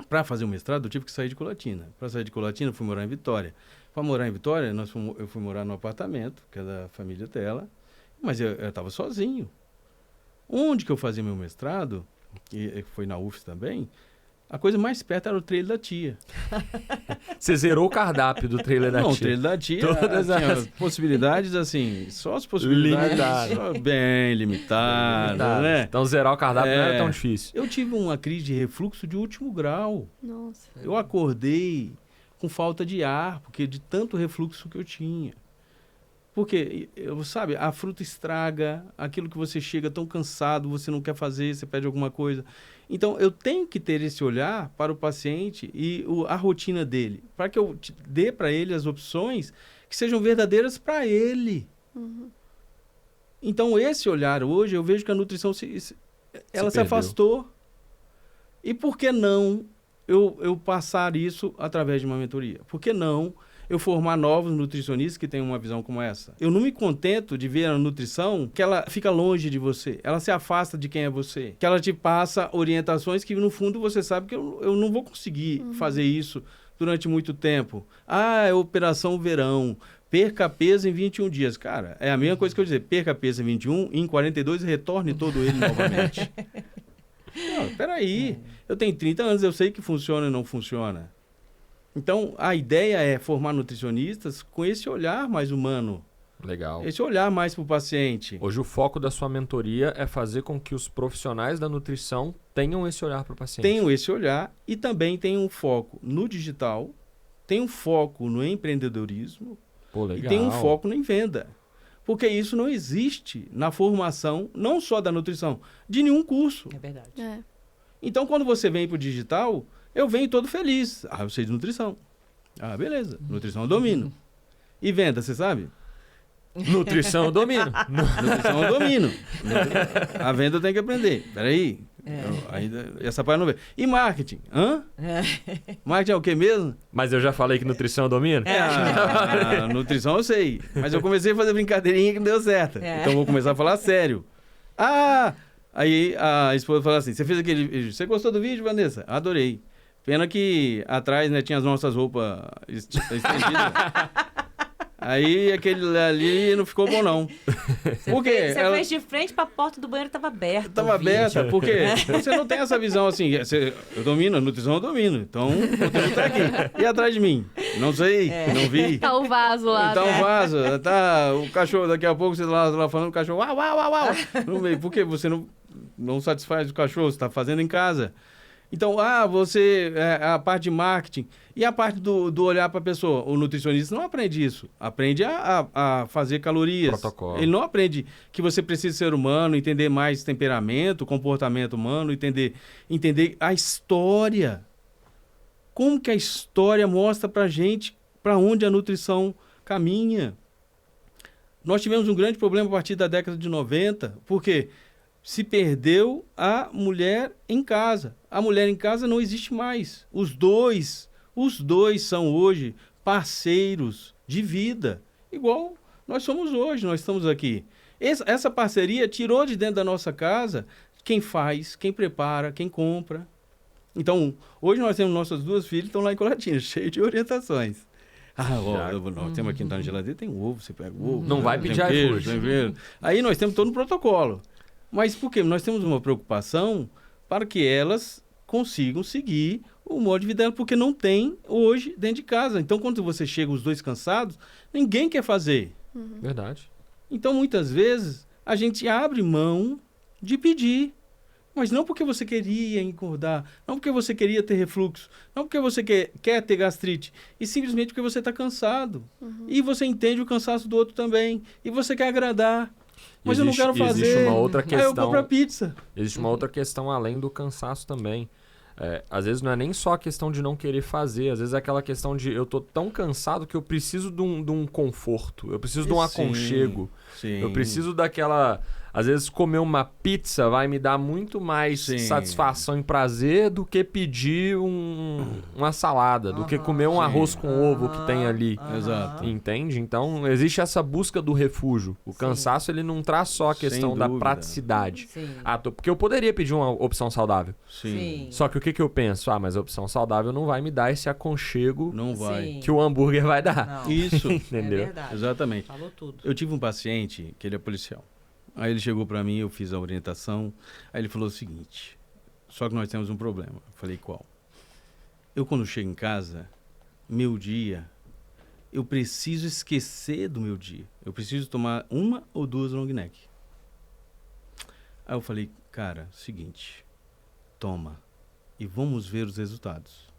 Para fazer o mestrado, eu tive que sair de Colatina. Para sair de Colatina, eu fui morar em Vitória. Para morar em Vitória, eu fui morar num apartamento, que é da família dela, mas eu estava sozinho. Onde que eu fazia meu mestrado, que foi na UFS também, a coisa mais perto era o trailer da tia. Você zerou o cardápio do trailer da tia? Não, o trailer da tia Todas as possibilidades, assim, só as possibilidades bem limitadas, né? Então zerar o cardápio não era tão difícil. Eu tive uma crise de refluxo de último grau. Nossa. Eu acordei com falta de ar, porque de tanto refluxo que eu tinha. Porque, sabe, a fruta estraga, aquilo que você chega tão cansado, você não quer fazer, você pede alguma coisa. Então, eu tenho que ter esse olhar para o paciente e a rotina dele, para que eu dê para ele as opções que sejam verdadeiras para ele. Então, esse olhar hoje, eu vejo que a nutrição se afastou. E por que não eu passar isso através de uma mentoria? Por que não eu formar novos nutricionistas que tenham uma visão como essa? Eu não me contento de ver a nutrição que ela fica longe de você, ela se afasta de quem é você, que ela te passa orientações que no fundo você sabe que eu não vou conseguir fazer isso durante muito tempo. É operação verão, perca peso em 21 dias. Cara, é a mesma coisa que eu dizer, perca peso em 21, em 42 retorne todo ele novamente. Não, peraí, eu tenho 30 anos, eu sei que funciona e não funciona. Então, a ideia é formar nutricionistas com esse olhar mais humano. Legal. Esse olhar mais para o paciente. Hoje o foco da sua mentoria é fazer com que os profissionais da nutrição tenham esse olhar para o paciente. Tenham esse olhar e também tenham um foco no digital, tenham um foco no empreendedorismo e tenham um foco em venda. Porque isso não existe na formação, não só da nutrição, de nenhum curso. É verdade. Então, quando você vem para o digital, eu venho todo feliz. Eu sei de nutrição. Beleza. Nutrição eu domino. E venda, você sabe? Nutrição eu domino. Nutrição eu domino. A venda eu tenho que aprender. Peraí. Essa parte eu não vejo. E marketing? Marketing é o quê mesmo? Mas eu já falei que nutrição eu domino? Nutrição eu sei. Mas eu comecei a fazer brincadeirinha que não deu certo. Então eu vou começar a falar sério. Aí a esposa fala assim, você fez aquele vídeo, você gostou do vídeo, Vanessa? Adorei. Pena que atrás, né, tinha as nossas roupas estendidas. Aí aquele ali não ficou bom, não. Por quê? Você fez de frente para a porta do banheiro, estava aberta. Estava aberta, porque você não tem essa visão assim, eu domino, a nutrição eu domino, então eu tenho que estar aqui. E atrás de mim? Não sei, não vi. Tá o vaso lá. Tá o vaso, tá o cachorro, daqui a pouco você tá lá falando, o cachorro, uau, uau, uau, uau. No meio, por que você não satisfaz o cachorro, você está fazendo em casa? Então, a parte de marketing e a parte do olhar para a pessoa. O nutricionista não aprende isso. Aprende a fazer calorias. Protocolo. Ele não aprende que você precisa ser humano, entender mais temperamento, comportamento humano, entender a história. Como que a história mostra para a gente para onde a nutrição caminha. Nós tivemos um grande problema a partir da década de 90, porque se perdeu a mulher em casa. A mulher em casa não existe mais. Os dois são hoje parceiros de vida, igual nós somos hoje, nós estamos aqui. Essa parceria tirou de dentro da nossa casa quem faz, quem prepara, quem compra. Então, hoje nós temos nossas duas filhas que estão lá em Colatina, cheio de orientações. Nós temos aqui na geladeira, tem ovo, você pega o ovo. Não vai pedir iFood. Aí nós temos todo um protocolo. Mas por quê? Nós temos uma preocupação para que elas consigam seguir o modo de vida dela, porque não tem hoje dentro de casa. Então, quando você chega os dois cansados, ninguém quer fazer. Verdade. Então, muitas vezes, a gente abre mão de pedir. Mas não porque você queria engordar, não porque você queria ter refluxo, não porque você quer ter gastrite, e simplesmente porque você está cansado. E você entende o cansaço do outro também. E você quer agradar. Mas eu não quero fazer. Existe uma outra questão. Aí eu compro a pizza. Existe uma outra questão além do cansaço também. Às vezes não é nem só a questão de não querer fazer, às vezes é aquela questão de eu tô tão cansado que eu preciso de um conforto, eu preciso de um aconchego, eu preciso daquela... Às vezes comer uma pizza vai me dar muito mais satisfação e prazer do que pedir uma salada, do que comer um arroz com ovo que tem ali. Exato. Entende? Então, existe essa busca do refúgio. O cansaço, ele não traz só a questão da praticidade. Porque eu poderia pedir uma opção saudável. Sim. Só que o que eu penso? Mas a opção saudável não vai me dar esse aconchego que o hambúrguer vai dar. Não. Isso. Entendeu? É verdade. Exatamente. Falou tudo. Eu tive um paciente que ele é policial. Aí ele chegou para mim, eu fiz a orientação. Aí ele falou o seguinte: só que nós temos um problema. Eu falei, qual? Eu, quando chego em casa, meu dia, eu preciso esquecer do meu dia. Eu preciso tomar 1 ou 2 long neck. Aí eu falei, cara, seguinte, toma e vamos ver os resultados.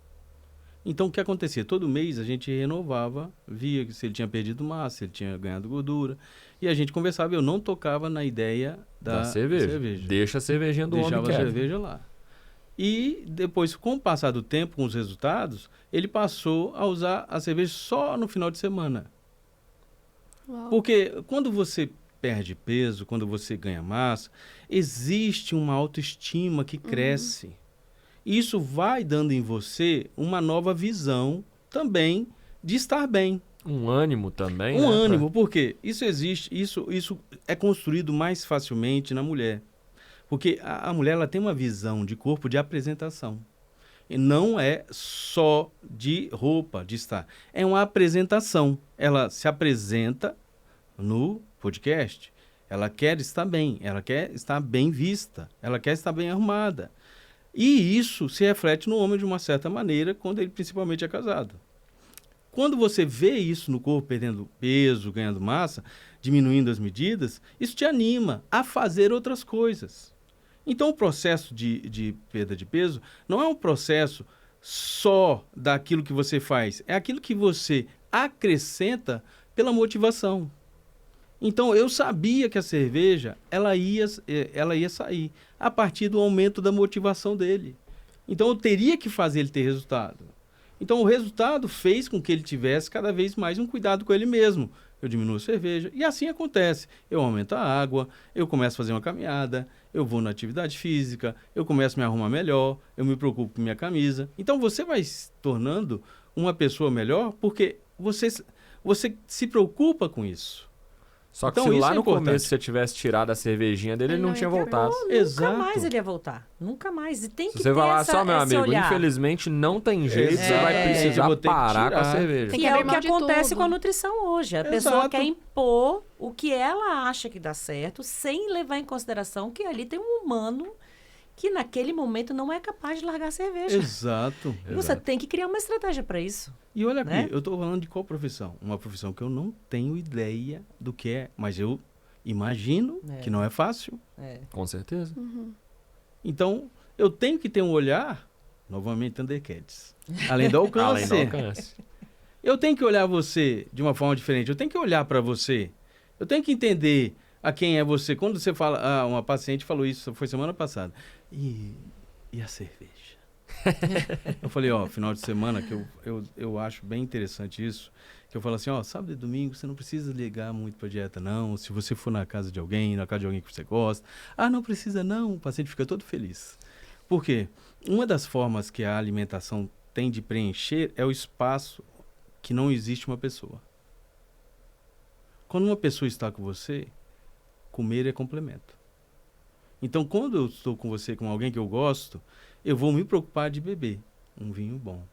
Então, o que acontecia? Todo mês a gente renovava, via se ele tinha perdido massa, se ele tinha ganhado gordura. E a gente conversava, eu não tocava na ideia da cerveja. Deixa a cervejinha do homem, deixava a cerveja lá. E depois, com o passar do tempo, com os resultados, ele passou a usar a cerveja só no final de semana. Uau. Porque quando você perde peso, quando você ganha massa, existe uma autoestima que cresce. Isso vai dando em você uma nova visão também de estar bem. Um ânimo também. Um ânimo, porque isso existe, isso é construído mais facilmente na mulher. Porque a mulher ela tem uma visão de corpo de apresentação. E não é só de roupa, de estar. É uma apresentação. Ela se apresenta no podcast. Ela quer estar bem, ela quer estar bem vista, ela quer estar bem arrumada. E isso se reflete no homem de uma certa maneira, quando ele principalmente é casado. Quando você vê isso no corpo perdendo peso, ganhando massa, diminuindo as medidas, isso te anima a fazer outras coisas. Então o processo de perda de peso não é um processo só daquilo que você faz, é aquilo que você acrescenta pela motivação. Então eu sabia que a cerveja ela ia sair a partir do aumento da motivação dele. Então eu teria que fazer ele ter resultado. Então o resultado fez com que ele tivesse cada vez mais um cuidado com ele mesmo. Eu diminuo a cerveja e assim acontece. Eu aumento a água, eu começo a fazer uma caminhada, eu vou na atividade física, eu começo a me arrumar melhor, eu me preocupo com minha camisa. Então você vai se tornando uma pessoa melhor porque você se preocupa com isso. Só que então, se lá no começo você tivesse tirado a cervejinha dele, ele não tinha voltado. Nunca mais ele ia voltar. Nunca mais. E tem que ter essa, falar só, meu amigo, olhar. Infelizmente não tem jeito, você vai precisar parar com a cerveja. Que é o que acontece com a nutrição hoje. A pessoa quer impor o que ela acha que dá certo, sem levar em consideração que ali tem um humano que naquele momento não é capaz de largar a cerveja. Exato. E você tem que criar uma estratégia para isso. E olha aqui, eu estou falando de qual profissão? Uma profissão que eu não tenho ideia do que é, mas eu imagino que não é fácil. Com certeza. Então, eu tenho que ter um olhar, novamente, Thundercats, além do alcance. Além do alcance. Eu tenho que olhar você de uma forma diferente, eu tenho que olhar para você, eu tenho que entender a quem é você. Quando você fala, uma paciente falou isso, foi semana passada, e a cerveja? Eu falei, final de semana, que eu acho bem interessante isso, que eu falo assim, sábado e domingo você não precisa ligar muito pra dieta, não. Se você for na casa de alguém que você gosta, não precisa não, o paciente fica todo feliz. Por quê? Uma das formas que a alimentação tem de preencher é o espaço que não existe uma pessoa. Quando uma pessoa está com você, comer é complemento. Então, quando eu estou com você, com alguém que eu gosto, eu vou me preocupar de beber um vinho bom.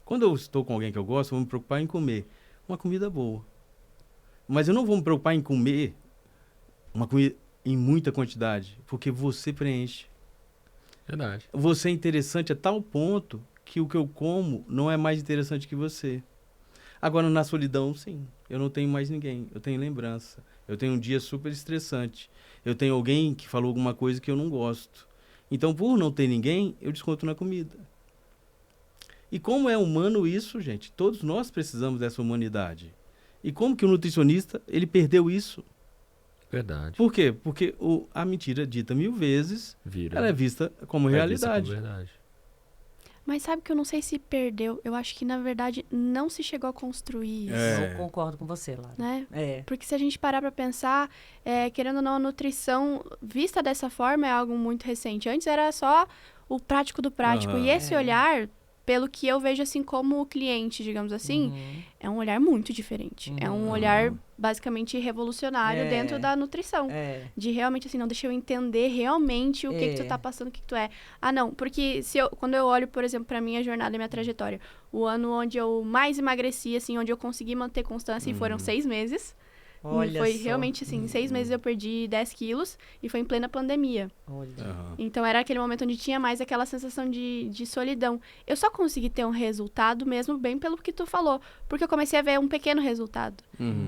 Quando eu estou com alguém que eu gosto, eu vou me preocupar em comer uma comida boa. Mas eu não vou me preocupar em comer uma comida em muita quantidade, porque você preenche. Verdade. Você é interessante a tal ponto que o que eu como não é mais interessante que você. Agora, na solidão, sim. Eu não tenho mais ninguém. Eu tenho lembrança. Eu tenho um dia super estressante. Eu tenho alguém que falou alguma coisa que eu não gosto. Então, por não ter ninguém, eu desconto na comida. E como é humano isso, gente? Todos nós precisamos dessa humanidade. E como que o nutricionista, ele perdeu isso? Verdade. Por quê? Porque a mentira dita 1000 vezes, ela é vista como realidade. Vista como verdade. Mas sabe que eu não sei se perdeu. Eu acho que, na verdade, não se chegou a construir isso. Eu concordo com você, Lara. Né? É. Porque se a gente parar pra pensar, querendo ou não, a nutrição vista dessa forma é algo muito recente. Antes era só o prático do prático. E esse olhar, pelo que eu vejo assim como cliente, digamos assim, é um olhar muito diferente. É um olhar basicamente revolucionário dentro da nutrição. De realmente assim, não, deixa eu entender realmente o que tu tá passando, o que tu é. Ah, não, porque quando eu olho, por exemplo, pra minha jornada e minha trajetória, o ano onde eu mais emagreci, assim, onde eu consegui manter constância, e foram 6 meses. Olha foi só. realmente assim, 6 meses eu perdi 10 quilos e foi em plena pandemia. Olha. Então era aquele momento onde tinha mais aquela sensação de solidão. Eu só consegui ter um resultado mesmo bem pelo que tu falou, porque eu comecei a ver um pequeno resultado.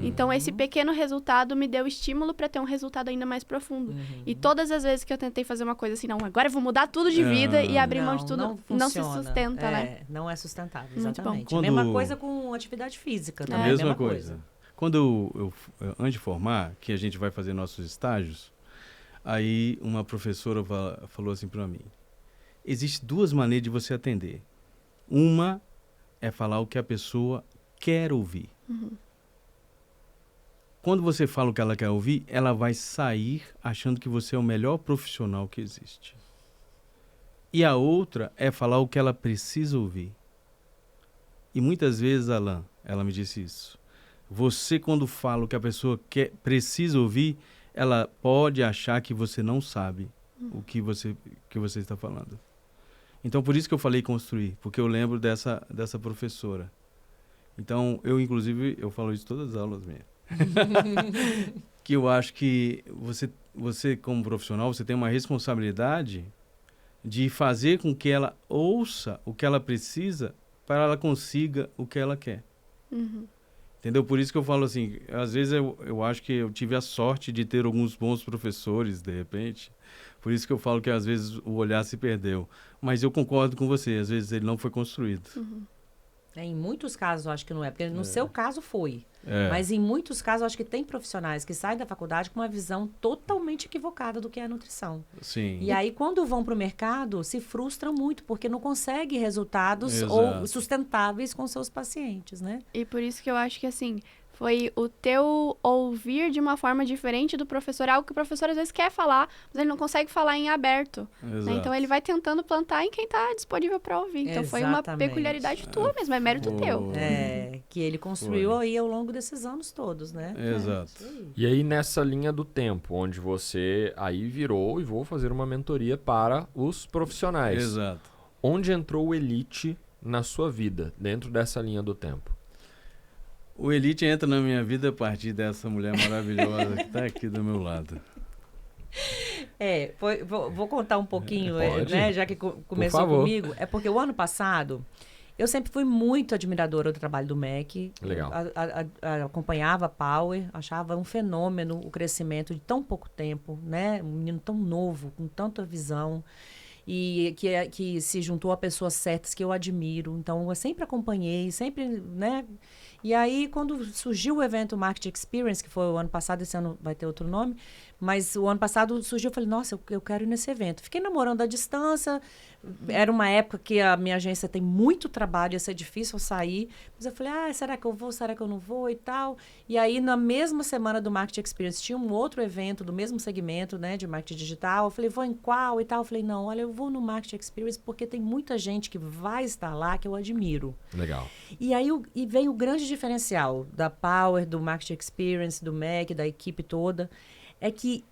Então esse pequeno resultado me deu estímulo para ter um resultado ainda mais profundo. E todas as vezes que eu tentei fazer uma coisa assim, não, agora eu vou mudar tudo de vida e abrir mão de tudo, não se sustenta, né? Não é sustentável, Muito exatamente. bom. Mesma coisa com atividade física, A né? mesma coisa. Quando eu antes de formar, que a gente vai fazer nossos estágios, aí uma professora falou assim para mim, existem 2 maneiras de você atender. Uma é falar o que a pessoa quer ouvir. Quando você fala o que ela quer ouvir, ela vai sair achando que você é o melhor profissional que existe. E a outra é falar o que ela precisa ouvir. E muitas vezes, Alan, ela me disse isso. Você, quando fala o que a pessoa precisa ouvir, ela pode achar que você não sabe o que você está falando. Então, por isso que eu falei construir, porque eu lembro dessa professora. Então, inclusive, eu falo isso em todas as aulas minhas. Que eu acho que você, como profissional, você tem uma responsabilidade de fazer com que ela ouça o que ela precisa para ela consiga o que ela quer. Entendeu? Por isso que eu falo assim, às vezes eu acho que eu tive a sorte de ter alguns bons professores, de repente. Por isso que eu falo que às vezes o olhar se perdeu. Mas eu concordo com você, às vezes ele não foi construído. Em muitos casos eu acho que não é, porque no seu caso foi. É. Mas em muitos casos eu acho que tem profissionais que saem da faculdade com uma visão totalmente equivocada do que é a nutrição. Sim. E aí, quando vão para o mercado, se frustram muito, porque não conseguem resultados Exato. ou sustentáveis com seus pacientes, né? E por isso que eu acho que, assim, foi o teu ouvir de uma forma diferente do professor, algo que o professor às vezes quer falar, mas ele não consegue falar em aberto. Né? Então, ele vai tentando plantar em quem está disponível para ouvir. Então, foi uma Exatamente. peculiaridade tua mesmo, é mérito teu. Que ele construiu aí ao longo desses anos todos, né? Exato. E aí, nessa linha do tempo, onde você aí virou e vou fazer uma mentoria para os profissionais. Exato. Onde entrou o Elite na sua vida, dentro dessa linha do tempo? O Elite entra na minha vida a partir dessa mulher maravilhosa que está aqui do meu lado. Vou contar um pouquinho, Pode. né? Já que começou comigo. É porque o ano passado, eu sempre fui muito admiradora do trabalho do MEC. Legal. Acompanhava a Power, achava um fenômeno o crescimento de tão pouco tempo, né? Um menino tão novo, com tanta visão. E que se juntou a pessoas certas que eu admiro. Então, eu sempre acompanhei, sempre, né? E aí, quando surgiu o evento Market Experience, que foi o ano passado, esse ano vai ter outro nome, mas o ano passado surgiu, eu falei, nossa, eu quero ir nesse evento. Fiquei namorando à distância, era uma época que a minha agência tem muito trabalho, ia ser difícil eu sair, mas eu falei, será que eu vou, será que eu não vou e tal? E aí, na mesma semana do Market Experience, tinha um outro evento do mesmo segmento, né, de marketing digital, eu falei, vou em qual e tal? Eu falei, não, olha, eu vou no Market Experience porque tem muita gente que vai estar lá que eu admiro. Legal. E aí vem o grande diferencial da Power, do Market Experience, do MEC, da equipe toda, é que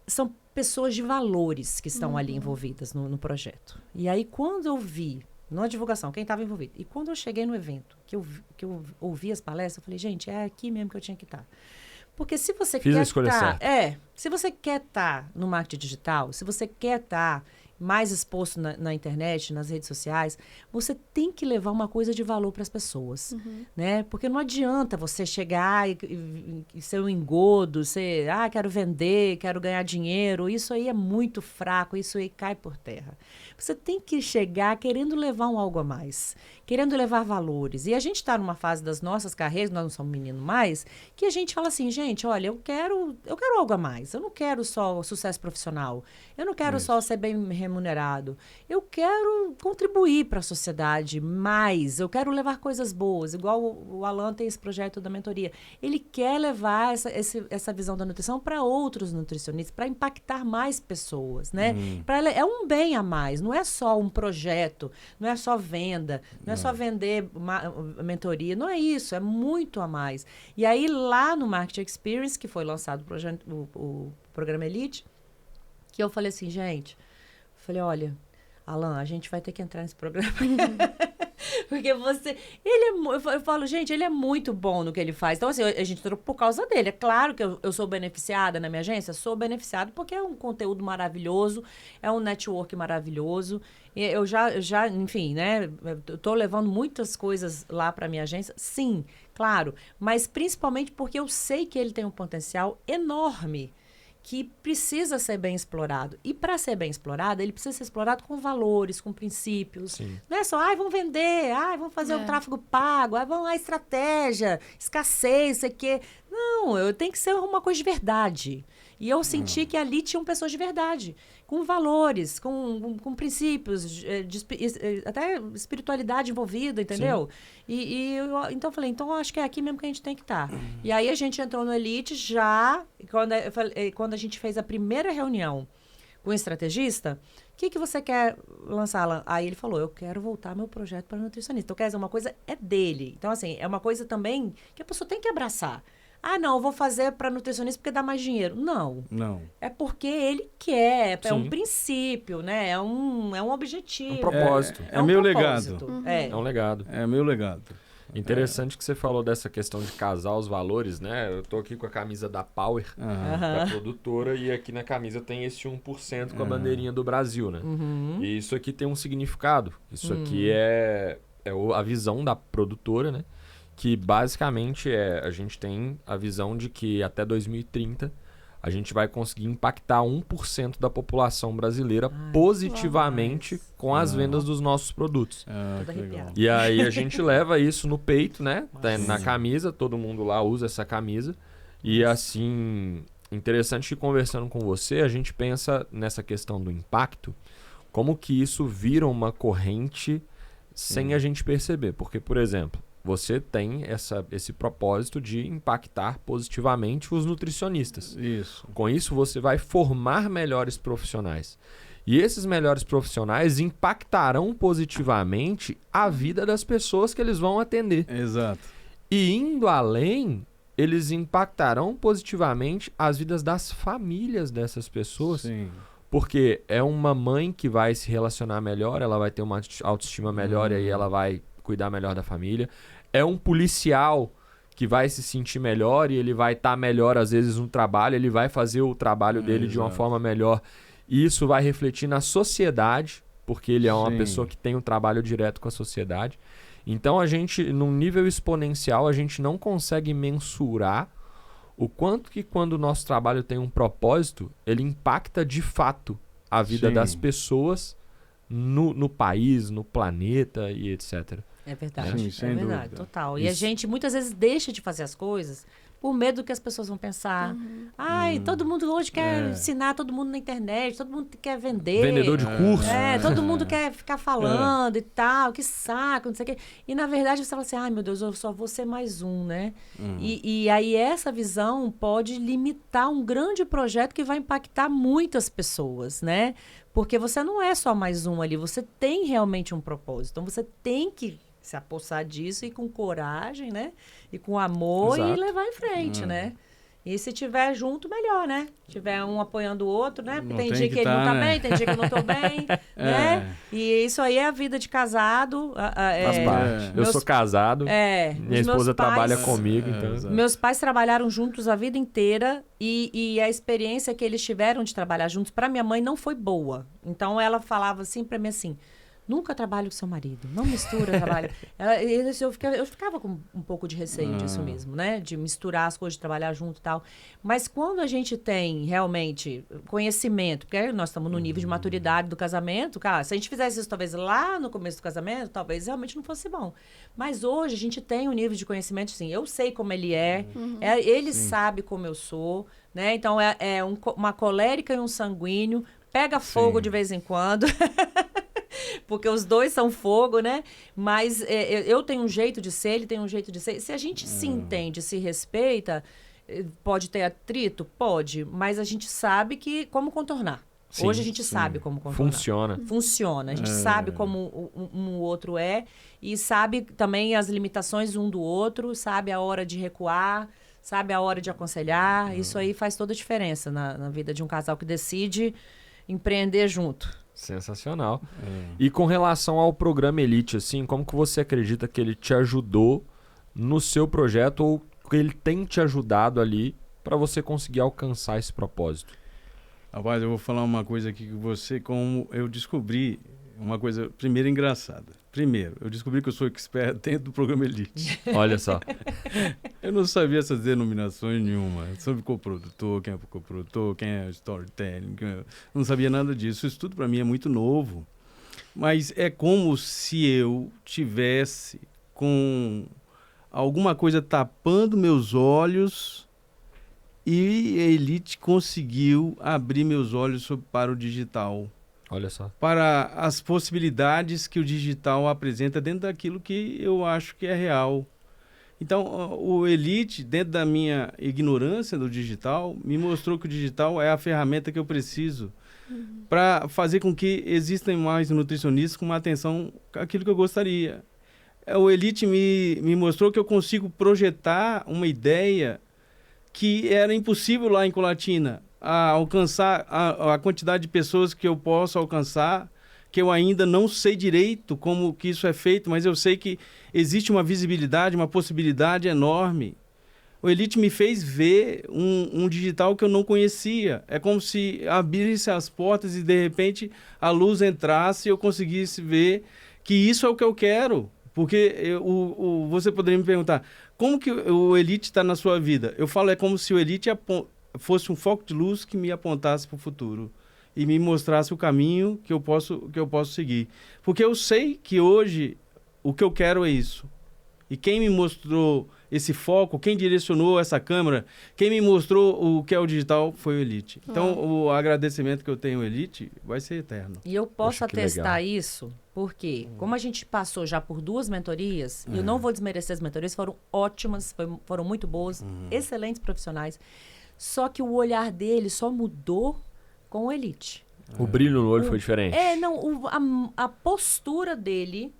são pessoas de valores que estão ali envolvidas no projeto. E aí, quando eu vi Na divulgação, quem estava envolvido. E quando eu cheguei no evento, que eu ouvi as palestras, eu falei, gente, é aqui mesmo que eu tinha que estar. Porque se você quer estar... se você quer estar no marketing digital, se você quer estar mais exposto na internet, nas redes sociais, você tem que levar uma coisa de valor para as pessoas, né? Porque não adianta você chegar e ser um engodo, quero vender, quero ganhar dinheiro, isso aí é muito fraco, isso aí cai por terra. Você tem que chegar querendo levar algo a mais, querendo levar valores. E a gente está numa fase das nossas carreiras, nós não somos menino mais, que a gente fala assim, gente, olha, eu quero algo a mais, eu não quero só sucesso profissional, eu não quero só ser bem remunerado. Eu quero contribuir para a sociedade mais. Eu quero levar coisas boas. Igual o Alan tem esse projeto da mentoria. Ele quer levar essa visão da nutrição para outros nutricionistas, para impactar mais pessoas, né? É um bem a mais. Não é só um projeto, não é só venda, não é só vender mentoria. Não é isso, é muito a mais. E aí, lá no Marketing Experience, que foi lançado o programa Elite, que eu falei assim, gente... Falei, olha, Alan, a gente vai ter que entrar nesse programa. Porque eu falo, gente, ele é muito bom no que ele faz. Então, assim, a gente entrou por causa dele. É claro que eu sou beneficiada na minha agência, sou beneficiada porque é um conteúdo maravilhoso, é um network maravilhoso. E eu já, enfim, né, eu tô levando muitas coisas lá para minha agência. Sim, claro, mas principalmente porque eu sei que ele tem um potencial enorme, que precisa ser bem explorado. E para ser bem explorado, ele precisa ser explorado com valores, com princípios. Sim. Não é só, vamos vender, vamos fazer o tráfego pago, vamos estratégia, escassez, sei o quê. Não, tem que ser uma coisa de verdade. E eu senti que ali tinham pessoas de verdade, com valores, com princípios, até espiritualidade envolvida, entendeu? Então eu falei, então eu acho que é aqui mesmo que a gente tem que estar. E aí a gente entrou no Elite já, quando a gente fez a primeira reunião com o estrategista, o que você quer lançar, Alan? Aí ele falou, eu quero voltar meu projeto para nutricionista. Então, quer dizer, uma coisa é dele. Então, assim, é uma coisa também que a pessoa tem que abraçar. Não, eu vou fazer para nutricionista porque dá mais dinheiro. Não. É porque ele quer, é um princípio, né? É um objetivo. Um propósito. É meu legado. É um legado. É meu legado. Interessante que você falou dessa questão de casar os valores, né? Eu tô aqui com a camisa da Power, da produtora, e aqui na camisa tem esse 1% com a bandeirinha do Brasil, né? E isso aqui tem um significado. Isso aqui é a visão da produtora, né? Que basicamente a gente tem a visão de que até 2030 a gente vai conseguir impactar 1% da população brasileira positivamente com as vendas dos nossos produtos. Que legal. E aí a gente leva isso no peito, né? Na camisa, todo mundo lá usa essa camisa. E assim, interessante que conversando com você, a gente pensa nessa questão do impacto, como que isso vira uma corrente sem a gente perceber. Porque, por exemplo, você tem esse propósito de impactar positivamente os nutricionistas. Isso. Com isso, você vai formar melhores profissionais. E esses melhores profissionais impactarão positivamente a vida das pessoas que eles vão atender. Exato. E indo além, eles impactarão positivamente as vidas das famílias dessas pessoas. Sim. Porque é uma mãe que vai se relacionar melhor, ela vai ter uma autoestima melhor e aí ela vai cuidar melhor da família. É um policial que vai se sentir melhor e ele vai estar melhor, às vezes, no trabalho. Ele vai fazer o trabalho dele de uma forma melhor. E isso vai refletir na sociedade, porque ele é uma pessoa que tem um trabalho direto com a sociedade. Então, a gente, num nível exponencial, a gente não consegue mensurar o quanto que quando o nosso trabalho tem um propósito, ele impacta de fato a vida das pessoas no país, no planeta e etc. É verdade, Sim, é verdade, dúvida. total. E a gente muitas vezes deixa de fazer as coisas por medo do que as pessoas vão pensar. Todo mundo hoje quer ensinar todo mundo na internet, todo mundo quer vender. Vendedor de curso. Todo mundo quer ficar falando e tal, que saco, não sei o quê. E na verdade você fala assim, meu Deus, eu só vou ser mais um, né? E aí essa visão pode limitar um grande projeto que vai impactar muitas pessoas, né? Porque você não é só mais um ali, você tem realmente um propósito. Então você tem que se apossar disso e com coragem, né? E com amor e levar em frente, né? E se tiver junto, melhor, né? Tiver um apoiando o outro, né? Não Tem tem dia que que ele não tá, tá né? bem, tem dia que eu não tô bem, né? E isso aí é a vida de casado. Faz parte. Eu sou casado, minha esposa trabalha comigo, então... Meus pais trabalharam juntos a vida inteira e a experiência que eles tiveram de trabalhar juntos, para minha mãe, não foi boa. Então, ela falava assim para mim assim, nunca trabalhe com seu marido, não mistura trabalho. Eu ficava com um pouco de receio disso mesmo, né? De misturar as coisas, de trabalhar junto e tal. Mas quando a gente tem realmente conhecimento, porque nós estamos no nível de maturidade do casamento, cara, se a gente fizesse isso talvez lá no começo do casamento, talvez realmente não fosse bom. Mas hoje a gente tem um nível de conhecimento, assim, eu sei como ele ele sabe como eu sou, né? Então uma colérica e um sanguíneo, pega fogo de vez em quando. Porque os dois são fogo, né? Mas eu tenho um jeito de ser, ele tem um jeito de ser. Se a gente se entende, se respeita, pode ter atrito? Pode. Mas a gente sabe como contornar. Sim, hoje a gente sabe como contornar. Funciona. A gente sabe como o outro é e sabe também as limitações um do outro, sabe a hora de recuar, sabe a hora de aconselhar. Isso aí faz toda a diferença na vida de um casal que decide empreender junto. Sensacional. E com relação ao programa Elite, assim, como que você acredita que ele te ajudou no seu projeto ou que ele tem te ajudado ali para você conseguir alcançar esse propósito? Rapaz, eu vou falar uma coisa aqui que você, como eu descobri, uma coisa, primeiro, engraçada. Primeiro, eu descobri que eu sou expert dentro do programa Elite. Olha só. Eu não sabia essas denominações nenhuma. Sobre coprodutor, quem é coprodutor, quem é storytelling. Eu não sabia nada disso. Isso tudo para mim é muito novo. Mas é como se eu tivesse com alguma coisa tapando meus olhos e a Elite conseguiu abrir meus olhos para o digital. Olha só. Para as possibilidades que o digital apresenta dentro daquilo que eu acho que é real. Então, o Elite, dentro da minha ignorância do digital, me mostrou que o digital é a ferramenta que eu preciso para fazer com que existam mais nutricionistas com uma atenção àquilo que eu gostaria. O Elite me mostrou que eu consigo projetar uma ideia que era impossível lá em Colatina, a alcançar a quantidade de pessoas que eu posso alcançar, que eu ainda não sei direito como que isso é feito, mas eu sei que existe uma visibilidade, uma possibilidade enorme. O Elite me fez ver um digital que eu não conhecia. É como se abrisse as portas e, de repente, a luz entrasse e eu conseguisse ver que isso é o que eu quero. Porque você poderia me perguntar, como que o Elite está na sua vida? Eu falo, é como se o Elite fosse um foco de luz que me apontasse para o futuro e me mostrasse o caminho que eu posso seguir. Porque eu sei que hoje o que eu quero é isso. E quem me mostrou esse foco, quem direcionou essa câmera, quem me mostrou o que é o digital foi o Elite. Então, o agradecimento que eu tenho ao Elite vai ser eterno. E eu posso atestar isso porque, como a gente passou já por 2 mentorias, e eu não vou desmerecer as mentorias, foram ótimas, foram muito boas, excelentes profissionais. Só que o olhar dele só mudou com o Elite. O brilho no olho foi diferente. A postura dele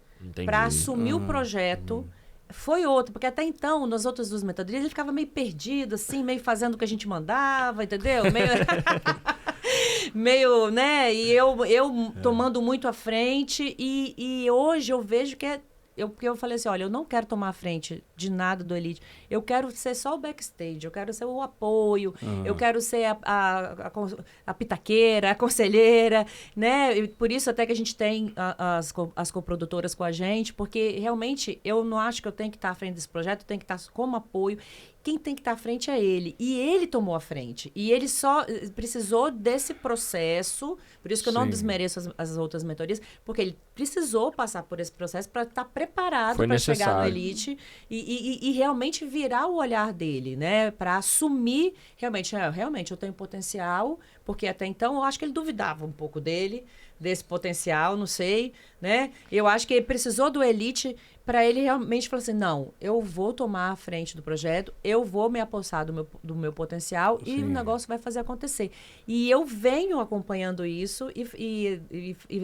para assumir o projeto foi outra, porque até então, nas outras 2 mentorias, ele ficava meio perdido, assim, meio fazendo o que a gente mandava, entendeu? Meio, né? E eu tomando muito à frente, e hoje eu vejo que porque eu falei assim, olha, eu não quero tomar a frente de nada do Elite. Eu quero ser só o backstage, eu quero ser o apoio, eu quero ser a pitaqueira, a conselheira, né? E por isso até que a gente tem as coprodutoras com a gente, porque realmente eu não acho que eu tenho que estar à frente desse projeto, eu tenho que estar como apoio. Quem tem que estar à frente é ele. E ele tomou a frente. E ele só precisou desse processo, por isso que eu não desmereço as outras mentorias, porque ele precisou passar por esse processo para estar preparado para chegar no Elite e realmente virar o olhar dele, né? Para assumir, realmente eu tenho potencial, porque até então eu acho que ele duvidava um pouco desse potencial, não sei, né? Eu acho que ele precisou do Elite para ele realmente falar assim, não, eu vou tomar a frente do projeto, eu vou me apossar do meu potencial e o negócio vai fazer acontecer. E eu venho acompanhando isso e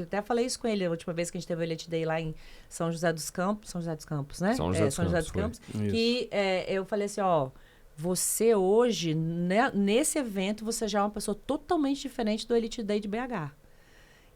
até falei isso com ele a última vez que a gente teve o Elite Day lá em São José dos Campos, né? São José dos Campos, que eu falei assim, Você hoje, nesse evento, você já é uma pessoa totalmente diferente do Elite Day de BH.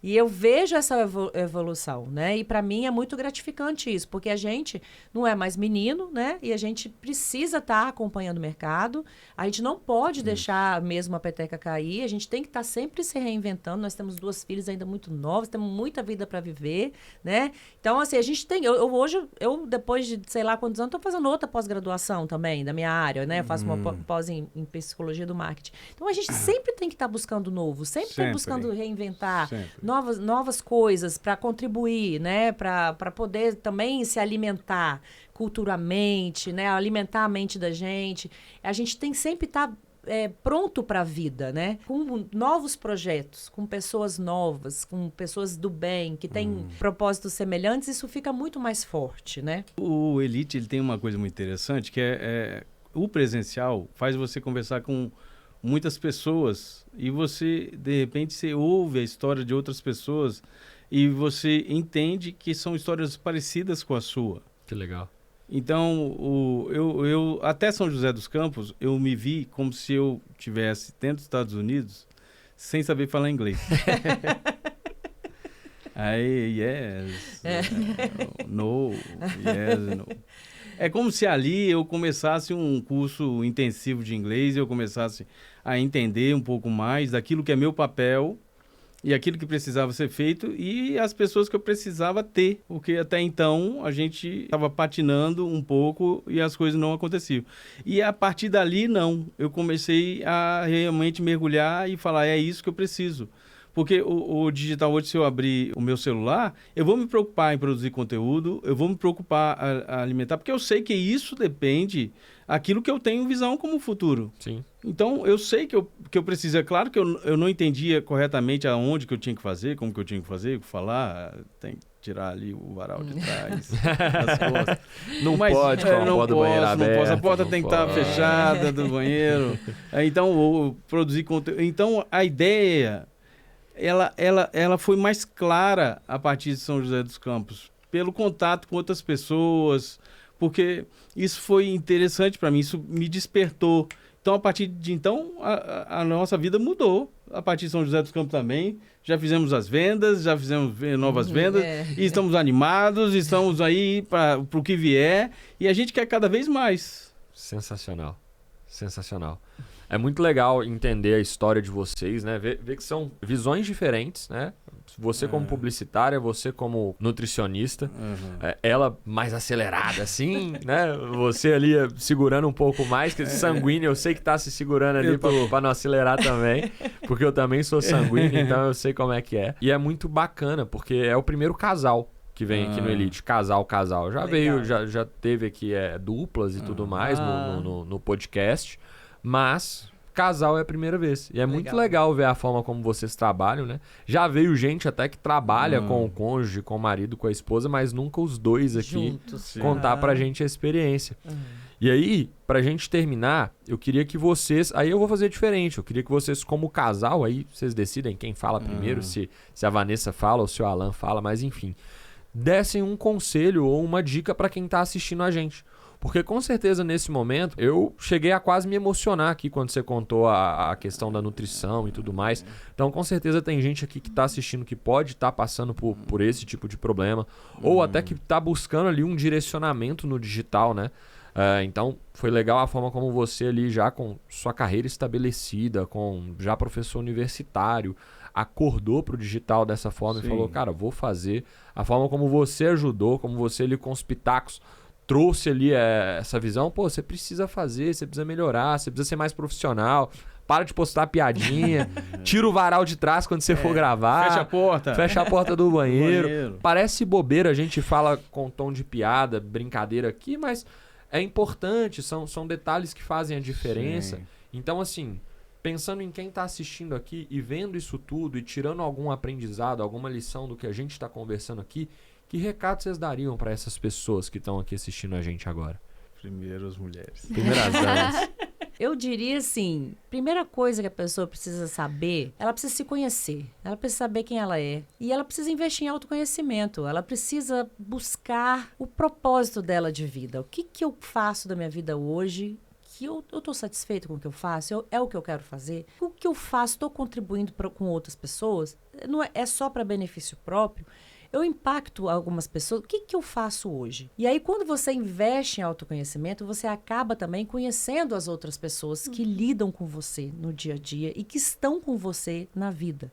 E eu vejo essa evolução, né? E para mim é muito gratificante isso, porque a gente não é mais menino, né? E a gente precisa estar acompanhando o mercado. A gente não pode deixar mesmo a peteca cair. A gente tem que estar sempre se reinventando. Nós temos 2 filhas ainda muito novas, temos muita vida para viver, né? Então, assim, a gente tem... Hoje, depois de sei lá quantos anos, estou fazendo outra pós-graduação também, da minha área, né? Eu faço uma pós em psicologia do marketing. Então, a gente sempre tem que estar buscando novo, sempre tem buscando reinventar. Novas coisas para contribuir, né? Para poder também se alimentar culturalmente, né? Alimentar a mente da gente. A gente tem que sempre estar pronto para a vida, né? Com novos projetos, com pessoas novas, com pessoas do bem, que têm propósitos semelhantes, isso fica muito mais forte, né? O Elite, ele tem uma coisa muito interessante, que o presencial faz você conversar com muitas pessoas e você, de repente, você ouve a história de outras pessoas e você entende que são histórias parecidas com a sua. Que legal. Então, eu até São José dos Campos, eu me vi como se eu estivesse dentro dos Estados Unidos sem saber falar inglês. Aí, yes, no, yes, no. É como se ali eu começasse um curso intensivo de inglês, eu começasse a entender um pouco mais daquilo que é meu papel e aquilo que precisava ser feito e as pessoas que eu precisava ter, porque até então a gente estava patinando um pouco e as coisas não aconteciam. E a partir dali, não. Eu comecei a realmente mergulhar e falar, é isso que eu preciso. Porque o digital hoje, se eu abrir o meu celular, eu vou me preocupar em produzir conteúdo, eu vou me preocupar a alimentar, porque eu sei que isso depende daquilo que eu tenho visão como futuro. Sim. Então, eu sei que eu preciso. É claro que eu não entendia corretamente aonde que eu tinha que fazer, como que eu tinha que fazer, falar, tem que tirar ali o varal de trás, das costas. Não pode, não pode, não posso. A porta tem que estar fechada do banheiro. Então, eu produzir conteúdo. Então, a ideia... Ela foi mais clara a partir de São José dos Campos, pelo contato com outras pessoas, porque isso foi interessante para mim, isso me despertou. Então, a partir de então, a nossa vida mudou. A partir de São José dos Campos também, já fizemos as vendas, já fizemos novas vendas, e estamos animados, estamos aí para o que vier, e a gente quer cada vez mais. Sensacional, sensacional. É muito legal entender a história de vocês, né? Ver que são visões diferentes, né? Você como publicitária, você como nutricionista, ela mais acelerada assim, né? Você ali segurando um pouco mais, que sanguíneo, eu sei que tá se segurando ali pra não acelerar também, porque eu também sou sanguíneo, então eu sei como é que é. E é muito bacana, porque é o primeiro casal que vem aqui no Elite, casal. Já veio, já teve aqui duplas e tudo mais no podcast. Mas casal é a primeira vez. E é muito legal ver a forma como vocês trabalham, né? Já veio gente até que trabalha com o cônjuge, com o marido, com a esposa, mas nunca os dois aqui juntos, contar pra gente a experiência. E aí, pra gente terminar, eu queria que vocês... Aí eu vou fazer diferente. Eu queria que vocês, como casal, aí vocês decidem quem fala primeiro, se a Vanessa fala ou se o Alan fala, mas enfim, dessem um conselho ou uma dica pra quem tá assistindo a gente. Porque com certeza nesse momento eu cheguei a quase me emocionar aqui quando você contou a questão da nutrição e tudo mais. Então com certeza tem gente aqui que está assistindo que pode estar passando por esse tipo de problema. Ou até que está buscando ali um direcionamento no digital, né? Então foi legal a forma como você ali já com sua carreira estabelecida, com já professor universitário, acordou para o digital dessa forma e falou, cara, vou fazer. A forma como você ajudou, como você ali com os pitacos trouxe ali essa visão, pô, você precisa fazer, você precisa melhorar, você precisa ser mais profissional, para de postar piadinha, tira o varal de trás quando você for gravar. Fecha a porta do banheiro. Parece bobeira, a gente fala com tom de piada, brincadeira aqui, mas é importante, são detalhes que fazem a diferença. Sim. Então, assim, pensando em quem está assistindo aqui e vendo isso tudo e tirando algum aprendizado, alguma lição do que a gente está conversando aqui, que recado vocês dariam para essas pessoas que estão aqui assistindo a gente agora? Primeiro as mulheres. Primeiro as damas. Eu diria assim, primeira coisa que a pessoa precisa saber, ela precisa se conhecer, ela precisa saber quem ela é e ela precisa investir em autoconhecimento, ela precisa buscar o propósito dela de vida. O que eu faço da minha vida hoje aqui, eu estou satisfeito com o que eu faço? É o que eu quero fazer? O que eu faço, estou contribuindo com outras pessoas? Não é só para benefício próprio? Eu impacto algumas pessoas. O que eu faço hoje? E aí, quando você investe em autoconhecimento, você acaba também conhecendo as outras pessoas que lidam com você no dia a dia e que estão com você na vida.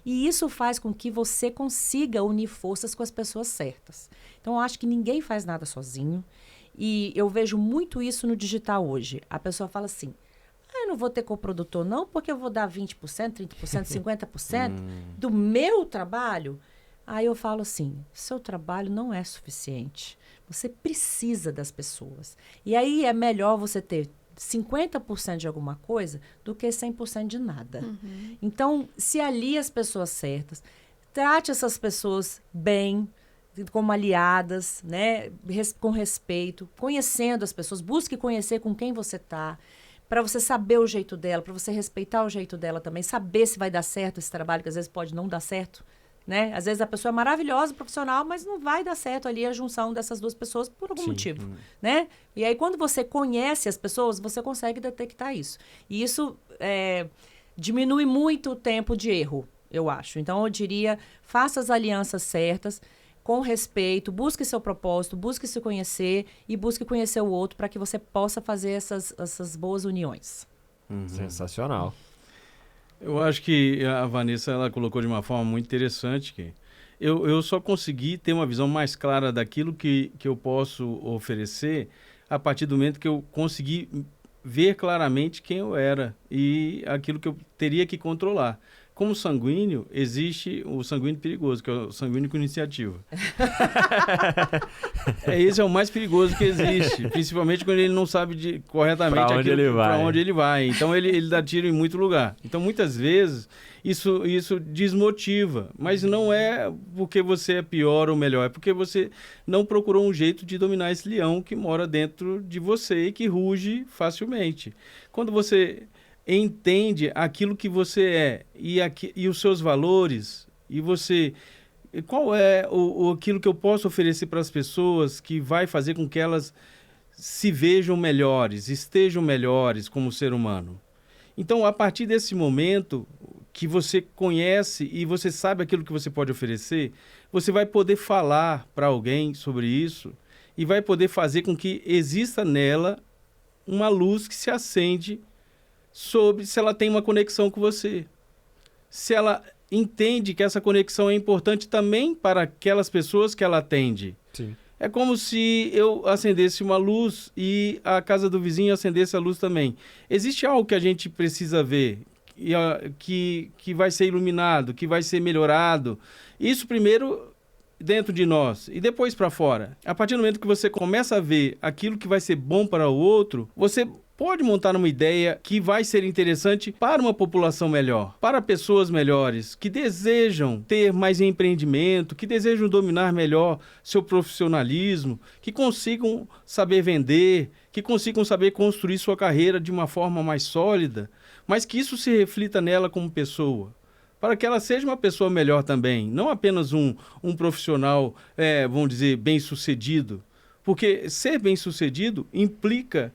E isso faz com que você consiga unir forças com as pessoas certas. Então, eu acho que ninguém faz nada sozinho. E eu vejo muito isso no digital hoje. A pessoa fala assim, eu não vou ter coprodutor não, porque eu vou dar 20%, 30%, 50% do meu trabalho. Aí eu falo assim, seu trabalho não é suficiente. Você precisa das pessoas. E aí é melhor você ter 50% de alguma coisa do que 100% de nada. Então, se alie as pessoas certas, trate essas pessoas bem, como aliadas, né? Com respeito, conhecendo as pessoas, busque conhecer com quem você está, para você saber o jeito dela, para você respeitar o jeito dela também, saber se vai dar certo esse trabalho, que às vezes pode não dar certo. Né? Às vezes a pessoa é maravilhosa, profissional, mas não vai dar certo ali a junção dessas duas pessoas por algum motivo, né? E aí, quando você conhece as pessoas, você consegue detectar isso. E isso diminui muito o tempo de erro, eu acho. Então, eu diria, faça as alianças certas, com respeito, busque seu propósito, busque se conhecer e busque conhecer o outro para que você possa fazer essas boas uniões. Sensacional. Eu acho que a Vanessa ela colocou de uma forma muito interessante que eu só consegui ter uma visão mais clara daquilo que eu posso oferecer a partir do momento que eu consegui ver claramente quem eu era e aquilo que eu teria que controlar. Como sanguíneo, existe o sanguíneo perigoso, que é o sanguíneo com iniciativa. Esse é o mais perigoso que existe, principalmente quando ele não sabe corretamente para onde ele vai. Então, ele dá tiro em muito lugar. Então, muitas vezes, isso desmotiva. Mas não é porque você é pior ou melhor, é porque você não procurou um jeito de dominar esse leão que mora dentro de você e que ruge facilmente. Quando você entende aquilo que você é e os seus valores, e você... Qual é aquilo que eu posso oferecer para as pessoas que vai fazer com que elas se vejam melhores, estejam melhores como ser humano? Então, a partir desse momento que você conhece e você sabe aquilo que você pode oferecer, você vai poder falar para alguém sobre isso e vai poder fazer com que exista nela uma luz que se acende sobre se ela tem uma conexão com você. Se ela entende que essa conexão é importante também para aquelas pessoas que ela atende. Sim. É como se eu acendesse uma luz e a casa do vizinho acendesse a luz também. Existe algo que a gente precisa ver, que vai ser iluminado, que vai ser melhorado. Isso primeiro dentro de nós e depois para fora. A partir do momento que você começa a ver aquilo que vai ser bom para o outro, você pode montar uma ideia que vai ser interessante para uma população melhor, para pessoas melhores, que desejam ter mais empreendimento, que desejam dominar melhor seu profissionalismo, que consigam saber vender, que consigam saber construir sua carreira de uma forma mais sólida, mas que isso se reflita nela como pessoa, para que ela seja uma pessoa melhor também, não apenas um profissional, vamos dizer, bem-sucedido, porque ser bem-sucedido implica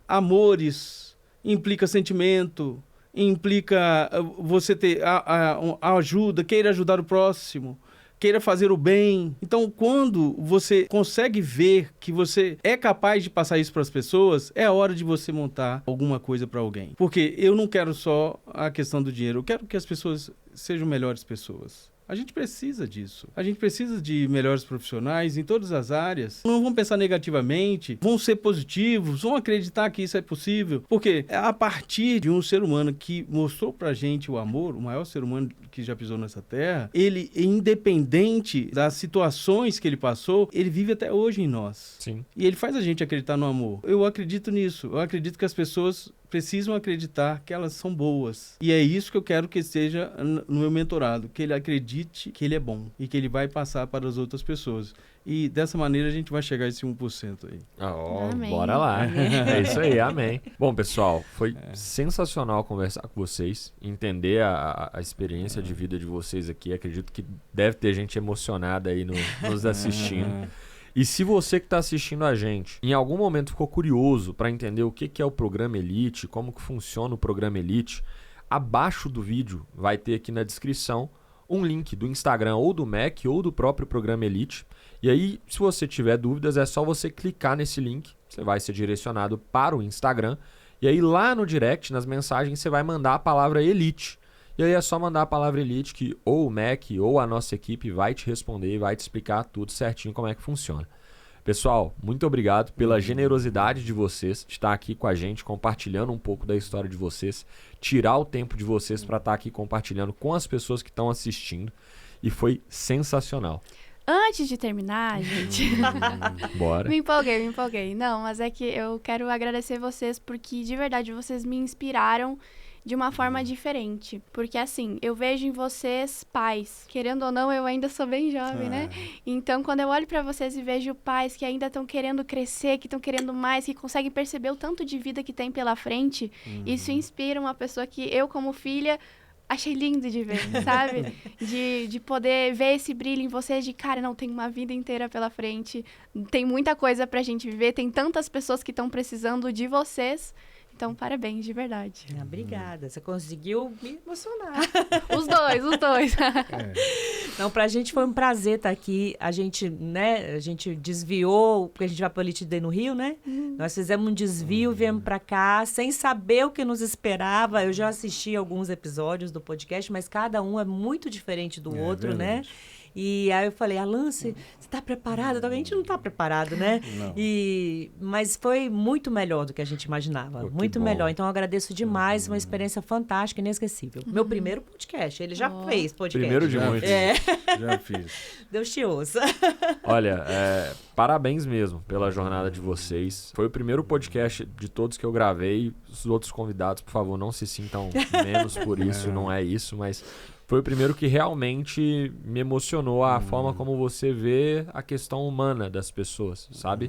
amores, implica sentimento, implica você ter a ajuda, queira ajudar o próximo, queira fazer o bem. Então, quando você consegue ver que você é capaz de passar isso para as pessoas, é a hora de você montar alguma coisa para alguém. Porque eu não quero só a questão do dinheiro, eu quero que as pessoas sejam melhores pessoas. A gente precisa disso. A gente precisa de melhores profissionais em todas as áreas. Não vão pensar negativamente, vão ser positivos, vão acreditar que isso é possível. Porque a partir de um ser humano que mostrou pra gente o amor, o maior ser humano que já pisou nessa terra, ele, independente das situações que ele passou, ele vive até hoje em nós. Sim. E ele faz a gente acreditar no amor. Eu acredito nisso. Eu acredito que as pessoas precisam acreditar que elas são boas. E é isso que eu quero que esteja no meu mentorado, que ele acredite que ele é bom e que ele vai passar para as outras pessoas. E dessa maneira a gente vai chegar a esse 1% aí. Bora lá. É isso aí, amém. Bom, pessoal, foi sensacional conversar com vocês, entender a experiência de vida de vocês aqui. Acredito que deve ter gente emocionada aí nos assistindo. E se você que está assistindo a gente, em algum momento ficou curioso para entender o que é o Programa Elite, como que funciona o Programa Elite, abaixo do vídeo vai ter aqui na descrição um link do Instagram ou do Mac ou do próprio Programa Elite. E aí, se você tiver dúvidas, é só você clicar nesse link. Você vai ser direcionado para o Instagram. E aí, lá no direct, nas mensagens, você vai mandar a palavra Elite. E aí é só mandar a palavra Elite que ou o Mac ou a nossa equipe vai te responder e vai te explicar tudo certinho como é que funciona. Pessoal, muito obrigado pela generosidade de vocês, de estar aqui com a gente, compartilhando um pouco da história de vocês, tirar o tempo de vocês para estar aqui compartilhando com as pessoas que estão assistindo. E foi sensacional. Antes de terminar, gente... Bora. Me empolguei. Não, mas é que eu quero agradecer vocês porque, de verdade, vocês me inspiraram de uma forma diferente. Porque, assim, eu vejo em vocês pais. Querendo ou não, eu ainda sou bem jovem, né? Então, quando eu olho pra vocês e vejo pais que ainda estão querendo crescer, que estão querendo mais, que conseguem perceber o tanto de vida que tem pela frente, isso inspira uma pessoa que eu, como filha... Achei lindo de ver, sabe? De poder ver esse brilho em vocês, de cara, não, tem uma vida inteira pela frente, tem muita coisa pra gente viver, tem tantas pessoas que estão precisando de vocês. Então, parabéns, de verdade. Obrigada, você conseguiu me emocionar. Os dois. Não, pra gente foi um prazer estar aqui. A gente desviou, porque a gente vai para o Elite Day no Rio, né? Nós fizemos um desvio, viemos pra cá, sem saber o que nos esperava. Eu já assisti alguns episódios do podcast, mas cada um é muito diferente do outro, né? E aí eu falei, Alan, você está preparado? A gente não está preparado, né? Não. Mas foi muito melhor do que a gente imaginava. Muito melhor. Então eu agradeço demais, uma experiência fantástica, inesquecível. Meu primeiro podcast, ele já fez podcast. Primeiro de muitos. Já fiz. Deus te ouça. Olha, parabéns mesmo pela jornada de vocês. Foi o primeiro podcast de todos que eu gravei. Os outros convidados, por favor, não se sintam menos por isso, não é isso, mas... Foi o primeiro que realmente me emocionou a forma como você vê a questão humana das pessoas, sabe?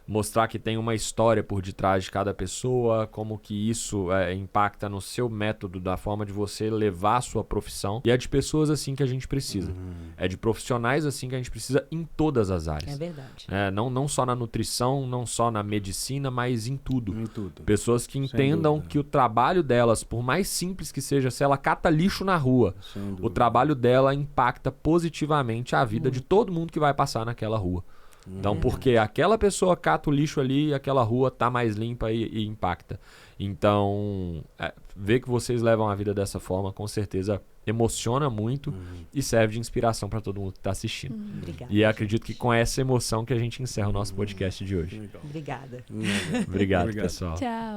Mostrar que tem uma história por detrás de cada pessoa, como que isso impacta no seu método, da forma de você levar a sua profissão. E é de pessoas assim que a gente precisa. É de profissionais assim que a gente precisa em todas as áreas. É verdade. Não só na nutrição, não só na medicina, mas em tudo. Em tudo. Pessoas que entendam que o trabalho delas, por mais simples que seja, se ela cata lixo na rua, o trabalho dela impacta positivamente a vida de todo mundo que vai passar naquela rua. Então, porque aquela pessoa cata o lixo ali e aquela rua tá mais limpa e impacta. Então, ver que vocês levam a vida dessa forma, com certeza emociona muito e serve de inspiração para todo mundo que está assistindo. Obrigada. E acredito que com essa emoção que a gente encerra o nosso podcast de hoje. Obrigada. Obrigado, pessoal. Tchau.